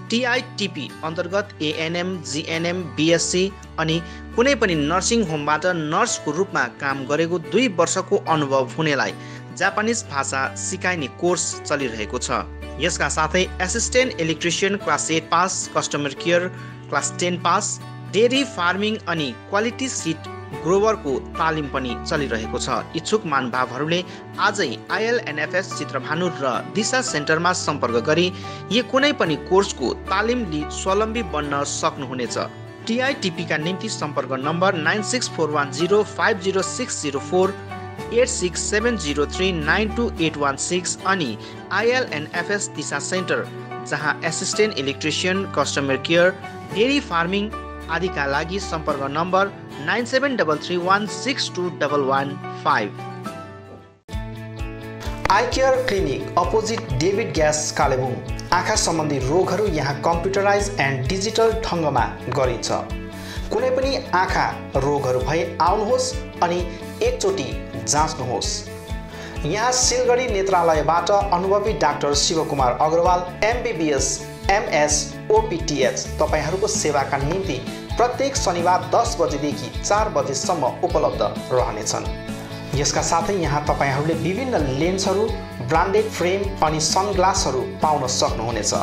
TITP अन्तर्गत ANM, GNM, BSc अनि कुनै पनि नर्सिङ होमबाट नर्सको रूपमा काम गरेको 2 वर्षको अनुभव हुनेलाई जापानिज भाषा सिकाइने कोर्स चलिरहेको छ। यसका साथै assistant electrician class 8 pass, customer care class 10 pass, dairy farming अनि क्वालिटी सीट ग्रोवरको तालिम पनि चलिरहेको छ। इच्छुक महानुभावहरूले आजै ILNFS चित्रभानु र दिशा सेन्टरमा सम्पर्क गरी यो कुनै पनि कोर्सको तालिम लिई स्वावलम्बी बन्न सक्नुहुनेछ। TITP का निम्ति सम्पर्क नम्बर 9641050604 8670392816 अनि ILNFS दिशा सेन्टर जहाँ assistant electrician, customer care, dairy farming आदिका लागि सम्पर्क number 9733162115। I care clinic opposite David gas Kalimpong. आँखा सम्बन्धी रोगहरू यहाँ कम्प्युटराइज एन्ड डिजिटल ढङ्गमा गरिन्छ। कुनै पनि आँखा रोगहरू भए आउनुहोस् अनि एकचोटि जाँच्नुहोस्। यहाँ सिलगढी नेत्रालयबाट अनुभवी doctor Shivkumar Agrawal MBBS MS OPTH तपाईहरूको सेवाका निम्ति प्रत्येक शनिबार 10 बजेदेखि 4 बजेसम्म उपलब्ध रहनेछन्। यसका साथै यहाँ तपाईहरूले विभिन्न लेन्सहरू, ब्रान्डेड फ्रेम अनि सनग्लासहरू पाउन सक्नुहुनेछ।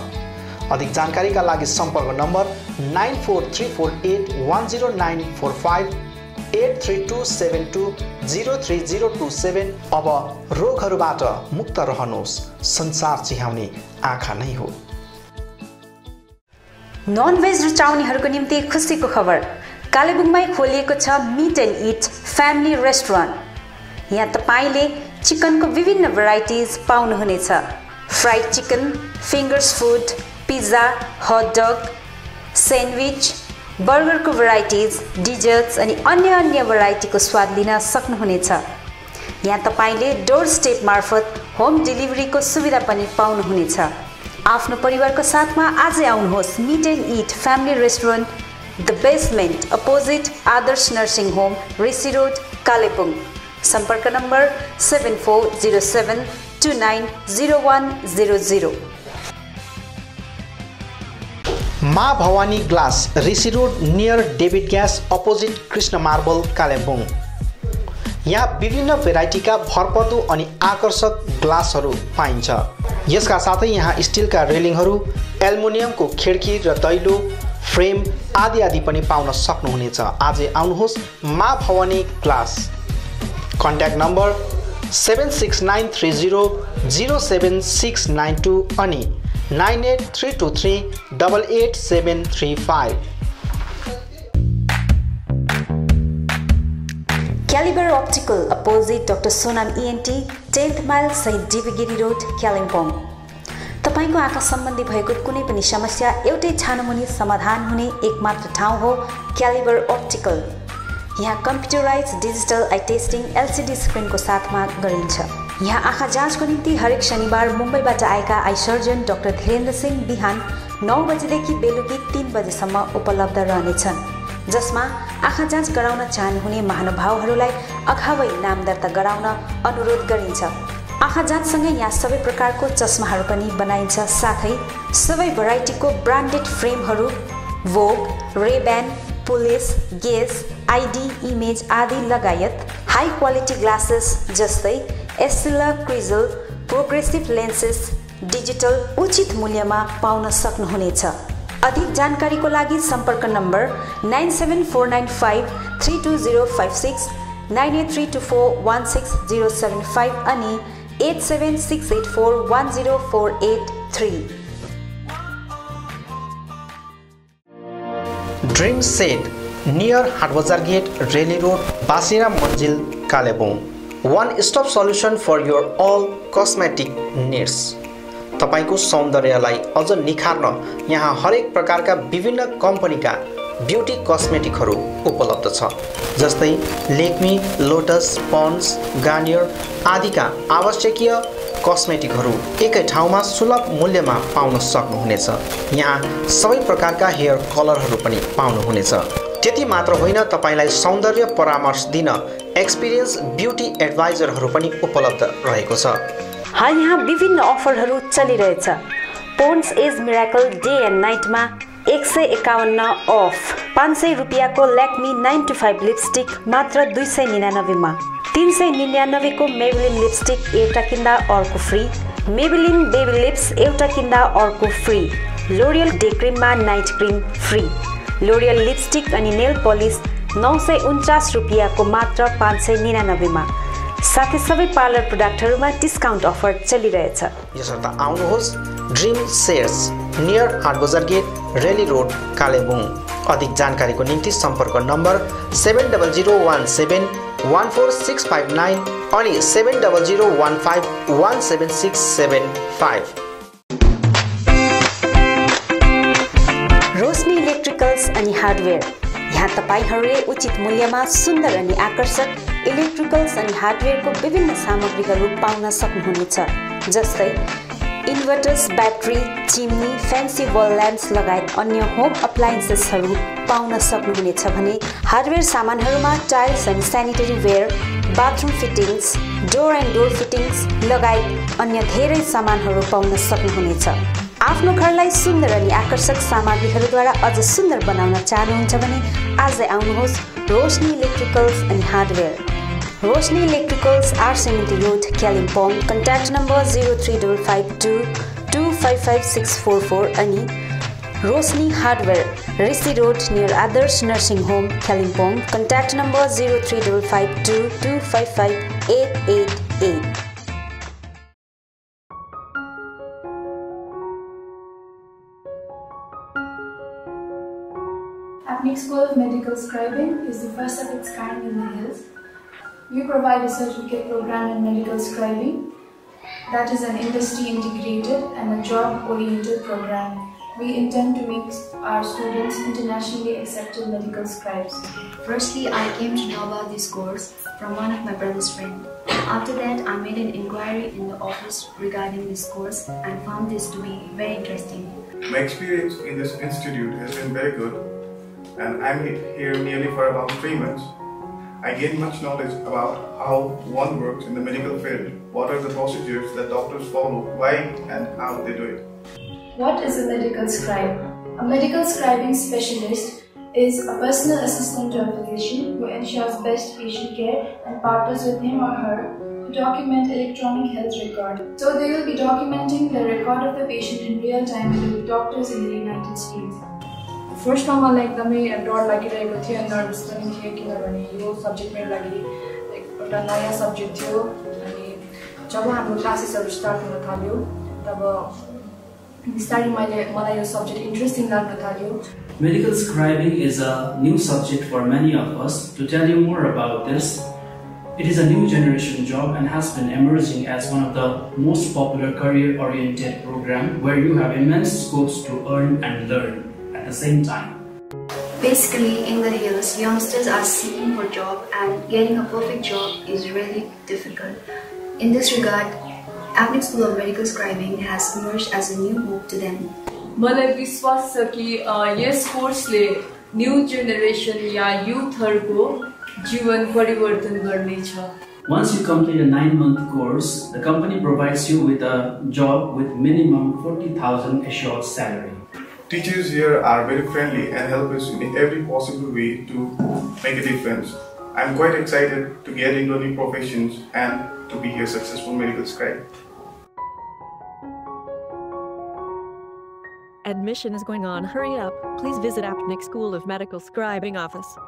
अधिक जानकारीका लागि सम्पर्क नम्बर 9434810945 83272030027। अब रोगहरूबाट मुक्त रहनुहोस्, संसार चिहाउने आँखा नै हो। नन भेज रुचाउनेहरूको निम्ति खुसीको खबर, कालेबुङमै खोलिएको छ meet and eat family restaurant. यहाँ तपाईले चिकनको विभिन्न भेराइटिज पाउनुहुनेछ। Fried chicken, fingers food, pizza, hot dog, sandwich, बर्गरको भेराइटिज, डिजर्ट्स अनि अन्य भेराइटीको स्वाद लिन सक्नुहुनेछ। यहाँ तपाईले डोर स्टेप मार्फत होम डेलिभरीको सुविधा पनि पाउनुहुनेछ। आफ्नो परिवारको साथमा आजै आउनुहोस् meet and eat family restaurant, the basement opposite Adarsh nursing home, Rishi road, Kalebung. सम्पर्क number 7407290100। Maa Bhavani glass Rishi road near David gas opposite Krishna marble Kalebung. यहाँ विभिन्न भेराइटीका भरपर्दो अनि आकर्षक ग्लासहरू पाइन्छ। यसका साथै यहाँ स्टिलका रेलिङहरू, एल्युमिनियमको खिड्की र दैलो, फ्रेम आदि आदि पनि पाउन सक्नुहुनेछ। आजै आउनुहोस् मा भवानी ग्लास। कन्ट्याक्ट नम्बर 7693007692 अनि 9832388735। Caliber Optical, opposite Dr. Sonam ENT, 10th mile Saint Divigiri Road, Kalimpong। तपाईको आँखा सम्बन्धी भएको कुनै पनि समस्या एउटै छानोमुनि समाधान हुने एकमात्र ठाउँ हो क्यालिबर अप्टिकल। यहाँ computerise digital eye testing LCD स्क्रिनको साथमा गरिन्छ। यहाँ आँखा जाँचको निम्ति हरेक शनिबार मुम्बईबाट आएका eye surgeon doctor Dhirendra Singh बिहान 9 बजेदेखि बेलुकी 3 बजेसम्म उपलब्ध रहनेछन्, जसमा आँखा जाँच गराउन चाहनुहुने महानुभावहरूलाई अगावै नाम दर्ता गराउन अनुरोध गरिन्छ। आँखा जाँचसँगै यहाँ सबै प्रकारको चस्माहरू पनि बनाइन्छ, साथै सबै भेराइटीको ब्रान्डेड फ्रेमहरू भोग, रेब्यान, पुलिस, गेस, आइडी, इमेज आदि लगायत हाई क्वालिटी ग्लासेस जस्तै एस्टिला, क्रिजल, प्रोग्रेसिभ लेन्सेस डिजिटल उचित मूल्यमा पाउन सक्नुहुनेछ। अधिक जानकारीको लागि सम्पर्क नम्बर 9749532056, 9832416075 अनि 8768410483। Dream set near हाटबजार get, Reli road, बासिरा Manjil, Kalimpong. One stop solution for your all cosmetic needs। तपाईको सौन्दर्यलाई अझ निखार्न यहाँ हरेक प्रकारका विभिन्न कम्पनीका ब्युटी कस्मेटिकहरू उपलब्ध छ, जस्तै लेक्मी, लोटस, पन्ड्स, गार्नियर आदिका आवश्यकीय कस्मेटिकहरू एकै ठाउँमा सुलभ मूल्यमा पाउन सक्नुहुनेछ। यहाँ सबै प्रकारका हेयर कलरहरू पनि पाउनुहुनेछ। त्यति मात्र होइन, तपाईलाई सौन्दर्य परामर्श दिन एक्सपिरियन्स ब्युटी एडभाइजरहरू पनि उपलब्ध रहेको छ। हाल यहाँ विभिन्न अफरहरू चलिरहेछ। Pond's age miracle day and नाइटमा 151 अफ, 500 रुपियाँको ल्याक्मी 9 to 5 लिपस्टिक मात्र 299 मा, 399 को मेबेलिन लिपस्टिक एउटा किन्दा अर्को फ्री, मेबेलिन बेबी लिप्स एउटा किन्दा अर्को फ्री, लोरियल डे क्रिममा night cream free, L'Oreal lipstick अनि नेल पलिस 949 रुपियाँको मात्र 599 मा, साथै सबै पार्लर प्रोडक्टहरूमा डिस्काउन्ट अफर चलिरहेछ। यसर्थ आउनुहोस् ड्रिम सेयर्स नियर हाटबजार गेट, रेली रोड, कालेबुङ। अधिक जानकारीको निम्ति सम्पर्क नम्बर 7001714659 अनि 7001517675। रोशनी इलेक्ट्रिकल्स अनि हार्डवेयर। यहाँ तपाईहरूले उचित मूल्यमा सुन्दर अनि आकर्षक इलेक्ट्रिकल्स अनि हार्डवेयरको विभिन्न सामग्रीहरू पाउन सक्नुहुनेछ, जस्तै इन्भर्टर्स, ब्याट्री, चिम्नी, फ्यान्सी वल ल्याम्प्स लगायत अन्य होम अप्लायन्सेसहरू पाउन सक्नुहुनेछ भने हार्डवेयर सामानहरूमा टाइल्स अनि sanitary ware, bathroom fittings, door and door fittings लगायत अन्य धेरै सामानहरू पाउन सक्नुहुनेछ। आफ्नो घरलाई सुन्दर अनि आकर्षक सामग्रीहरूद्वारा अझ सुन्दर बनाउन चाहनुहुन्छ भने आजै आउनुहोस् रोशनी इलेक्ट्रिकल्स अनि hardware. Roshni electricals R C Mintri road, Kalimpong. Contact number 03552255644 अनि Roshni hardware, Rishi road near Adarsh nursing home, Kalimpong. Contact number 03522558888। Apnic School of Medical Scribing is the first of its kind in the hills. We provide a certificate program in medical scribing that is an industry integrated and a job oriented program. We intend to make our students internationally accepted medical scribes. Firstly, I came to know about this course from one of my brother's friends. After that, I made an inquiry in the office regarding this course and found this to be very interesting. My experience in this institute has been very good, and I'm here nearly for about 3 months. I gained much knowledge about how one works in the medical field, what are the procedures that doctors follow, why and how they do it. What is a medical scribe? A medical scribing specialist is a personal assistant to a physician who ensures best patient care and partners with him or her to document electronic health record. So they will be documenting the record of the patient in real time with the doctors in the United States. फर्स्टमा मलाई एकदमै डर लागिरहेको थियो, nervous पनि थियो, किनभने यो सब्जेक्ट मेरो लागि एउटा नयाँ सब्जेक्ट थियो। अनि जब हाम्रो क्लासेसहरू स्टार्ट हुन थाल्यो तब बिस्तारै मलाई यो सब्जेक्ट इन्ट्रेस्टिङ लाग्न थाल्यो। Medical scribing is a new subject for many of us. To tell you more about this, it is a new generation job and has been emerging as one of the most popular career-oriented programs where you have immense scopes to earn and learn at the same time. Basically, in the hills, youngsters are seeking for job and getting a perfect job is really difficult. In this regard, Apnic School of Medical Scribing has emerged as a new hope to them. मलाई विश्वास छ कि यस कोर्सले new generation या युथहरुको जीवन परिवर्तन गर्नेछ। Once you complete a 9-month course, the company provides you with a job with minimum 40,000 assured salary. Teachers here are very friendly and help us in every possible way to make a difference. I'm quite excited to get into new professions and to be a successful medical scribe. Admission is going on. Hurry up. Please visit Apnic School of Medical Scribing office.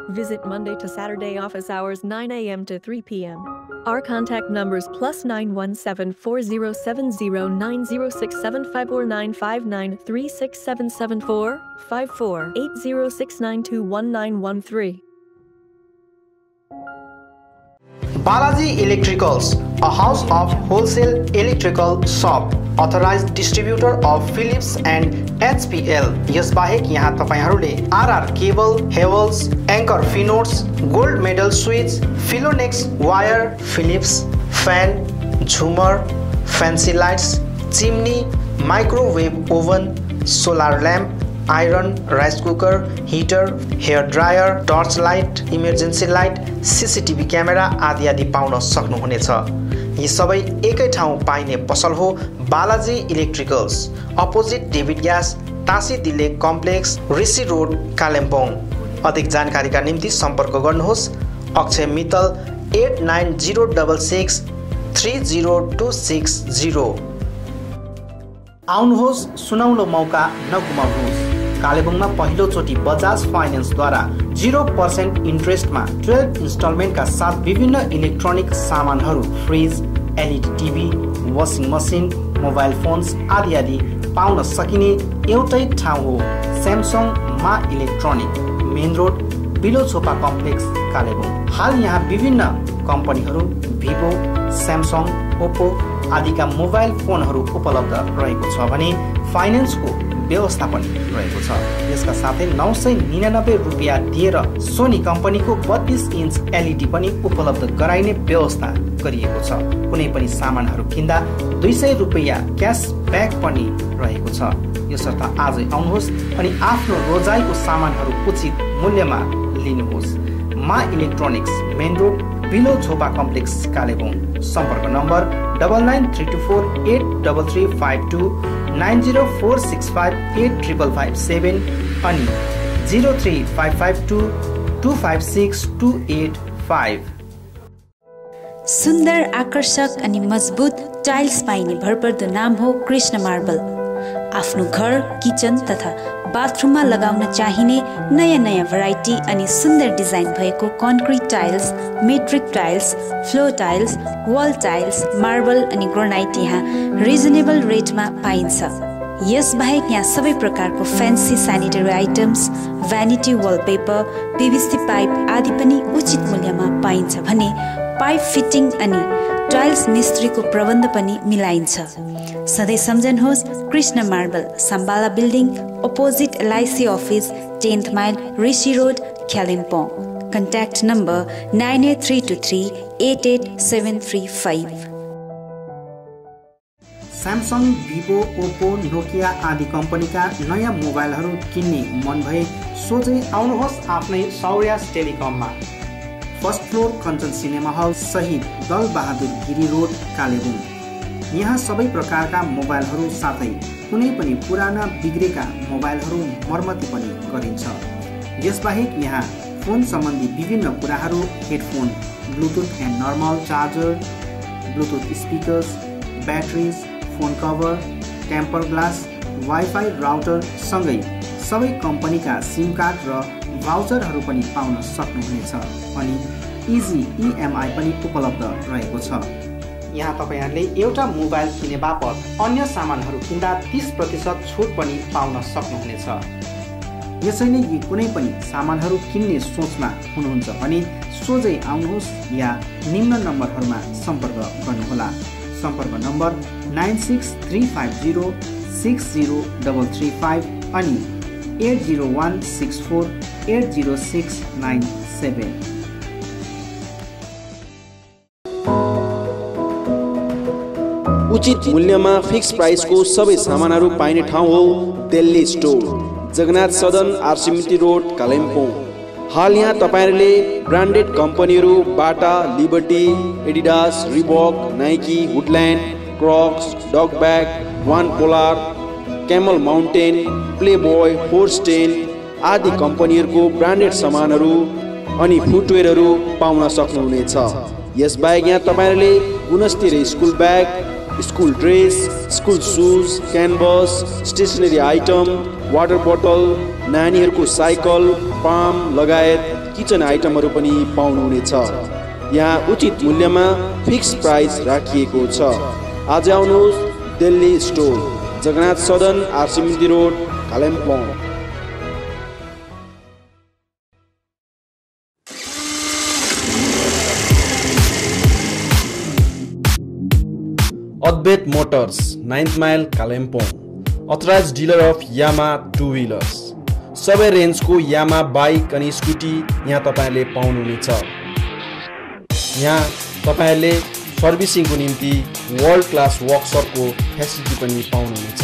Visit Monday to Saturday office hours 9 a.m. to 3 p.m. Our contact numbers +917 407090675495936774 548069219113. Balaji Electricals, a house of wholesale electrical shop, authorized distributor of Philips and HPL. यसबाहेक यहाँ तपाईहरुले RR cable, Havels, Anchor Finotes, Gold Medal Switch, Philonex Wire, Philips fan, Zoomer, fancy lights, chimney, microwave oven, solar lamp, iron, rice cooker, heater, hair dryer, torch light, emergency light, CCTV camera आदि आदि पाउन सक्नुहुनेछ। यी सबै एकै ठाउँ पाइने पसल हो Balaji electricals, opposite David gas, Tashi Dele complex, ऋषि रोड, कालिम्पोङ। अधिक जानकारीका निम्ति सम्पर्क गर्नुहोस् अक्षय मित्तल 8906630260। आउनुहोस्, सुनौलो मौका नगुमाउनुहोस्। कालेबुङमा पहिलो चोटी बजाज फाइनेन्सद्वारा 0% इन्ट्रेस्टमा 12 इन्स्टलमेन्टका साथ विभिन्न इलेक्ट्रोनिक सामानहरू, fridge, LED TV, washing machine, mobile phones आदि आदि पाउन सकिने एउटै ठाउँ हो Samsung Maa electronic, main road, below Chhopa complex, Kalebung. हाल यहाँ विभिन्न कम्पनीहरू भिभो, स्यामसङ, ओप्पो आदिका मोबाइल फोनहरू उपलब्ध रहेको छ भने फाइनेन्सको व्यवस्था पनि रहेको छ। यसका साथै 999 रुपियाँ दिएर सोनी कम्पनीको 32 इन्च एलईडी पनि उपलब्ध गराइने व्यवस्था गरिएको छ। कुनै पनि सामानहरू किन्दा 200 रुपियाँ क्यास ब्याक पनि रहेको छ। यसर्थ आजै आउनुहोस् अनि आफ्नो रोजाइको सामानहरू उचित मूल्यमा लिनुहोस्। Maa electronics, main road, below Chhopa complex, Kalebung. सम्पर्क नम्बर 99348335 9046585557 अनि 03552256285। सुन्दर, आकर्षक अनि मजबुत टाइल्स पाइने भरपर्दो नाम हो कृष्ण मार्बल। आफ्नो घर, किचन तथा बाथरुममा लगाउन चाहिने नयाँ नयाँ भेराइटी अनि सुन्दर डिजाइन भएको concrete tiles, metric tiles, floor tiles, wall tiles, marble अनि ग्रेनाइट यहाँ रिजनेबल रेटमा पाइन्छ। यसबाहेक यहाँ सबै प्रकारको fancy sanitary items, vanity wallpaper, PVC pipe आदि पनि उचित मूल्यमा पाइन्छ भने पाइप फिटिङ अनि टाइल्स मिस्त्रीको प्रबन्ध पनि मिलाइन्छ। सधैँ सम्झनुहोस् Krishna marble, Sambala building, opposite LIC office, 10th mile, Rishi road, Kalimpong. Contact number 9832388735। Samsung, Vivo, Oppo, Nokia आदि कम्पनीका नयाँ मोबाइलहरू किन्ने मन भए सोझै आउनुहोस् आफ्नै सौर्यास टेलिकममा। First floor Kanchan cinema hall, शहीद दल बहादुर गिरी रोड, कालेबुङ। यहाँ सबै प्रकारका मोबाइलहरू साथै कुनै पनि पुराना बिग्रेका मोबाइलहरू मर्मती पनि गरिन्छ। यसबाहेक यहाँ फोन सम्बन्धी विभिन्न कुराहरू, headphone, bluetooth and normal charger, bluetooth speakers, batteries, phone cover, temper glass, wifi router सँगै सबै कम्पनीका सिम कार्ड र भाउचरहरू पनि पाउन सक्नुहुनेछ अनि इजी EMI पनि उपलब्ध रहेको छ। यहाँ तपाईहरुले एउटा मोबाइल किने बापत अन्य सामानहरू किन्दा 30% छुट पनि पाउन सक्नुहुनेछ। यसैले यी कुनै पनि सामानहरू किन्ने सोचमा हुनुहुन्छ भने सोझै आउनुहोस् या निम्न नम्बरहरूमा सम्पर्क गर्नुहोला। सम्पर्क नम्बर 9635060335 अनि 8016480697। उचित मूल्यमा फिक्स प्राइसको सबै सामानहरू पाइने ठाउँ हो दिल्ली स्टोर, जगन्नाथ सदन, आरसीमिटी रोड, कालिम्पोङ। हाल यहाँ तपाईहरुले ब्रान्डेड कम्पनीहरू Bata, Liberty, Adidas, Reebok, Nike, Woodland, Crocs, डॉगबैग, वान पोलार, कैमल माउन्टेन, प्लेबॉय, फोर्स्टेन आदि कम्पनीहरूको ब्रान्डेड सामानहरू अनि फुटवेयरहरू पाउन सक्नुहुनेछ। यसबाहेक यहाँ तपाईहरुले गुणस्तरीय school bag, school dress, school shoes, canvas, stationery item, water बोतल, नानीहरूको साइकल, पाम लगायत किचन आइटमहरू पनि पाउनुहुनेछ। यहाँ उचित मूल्यमा फिक्स प्राइस राखिएको छ। आज आउनुहोस् दिल्ली स्टोर, जगन्नाथ सदन, आरसीमिटी road, Kalimpong. Advait motors, 9th mile, Kalimpong. Authorised dealer of Yamaha two wheelers. सबै रेन्जको यामा बाइक अनि स्कुटी यहाँ तपाईहरुले पाउनुहुनेछ। यहाँ तपाईहरुले सर्भिसिङको निम्ति वर्ल्ड क्लास वर्कसपको फेसिलिटी पनि पाउनुहुनेछ।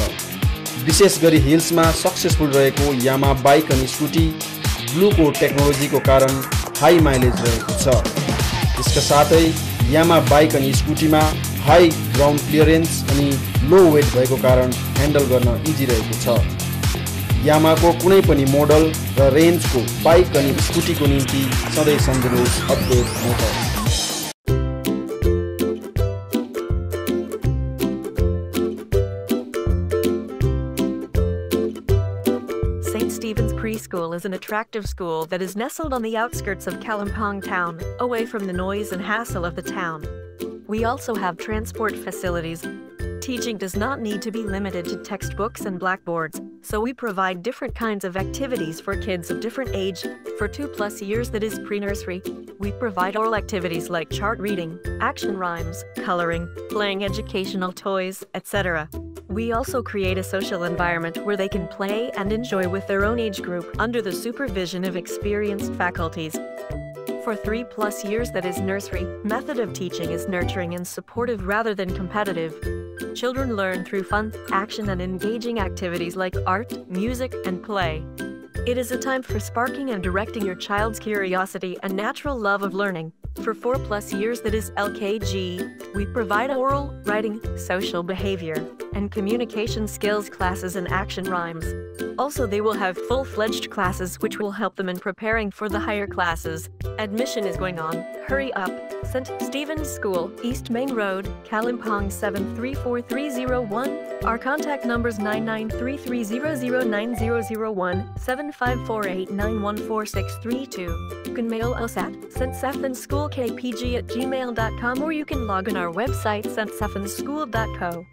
विशेष गरी हिल्समा सक्सेसफुल रहेको यामा बाइक अनि स्कुटी ब्लूको टेक्नोलोजीको कारण हाई माइलेज रहेको छ। यसका साथै यामा बाइक अनि स्कुटीमा हाई ग्राउन्ड क्लियरेन्स अनि लो वेट भएको कारण ह्यान्डल गर्न इजी रहेको छ। यामाको कुनै पनि मोडल र रेन्जको बाइक अनि स्कुटीको निम्ति सधैँ सम्झनुहोस् अद्वैत Motors. St. Stephen's Preschool is an attractive school that is nestled on the outskirts of Kalimpong town, away from the noise and hassle of the town. We also have transport facilities. Teaching does not need to be limited to textbooks and blackboards, so we provide different kinds of activities for kids of different age. For 2+ years, that is pre-nursery, we provide oral activities like chart reading, action rhymes, coloring, playing educational toys, etc. We also create a social environment where they can play and enjoy with their own age group under the supervision of experienced faculties. For 3+ years, that is nursery, method of teaching is nurturing and supportive rather than competitive. Children learn through fun, action and engaging activities like art, music and play. It is a time for sparking and directing your child's curiosity and natural love of learning. For 4+ years, that is LKG, we provide oral, writing, social behavior, and communication skills classes and action rhymes. Also, they will have full-fledged classes which will help them in preparing for the higher classes. Admission is going on. Hurry up! St. Stephen's School, East Main Road, Kalimpong 734301. Our contact numbers 9933009001, 7548914632. You can mail us at ststephensschoolkpg@gmail.com or you can log on our website ststephensschool.co.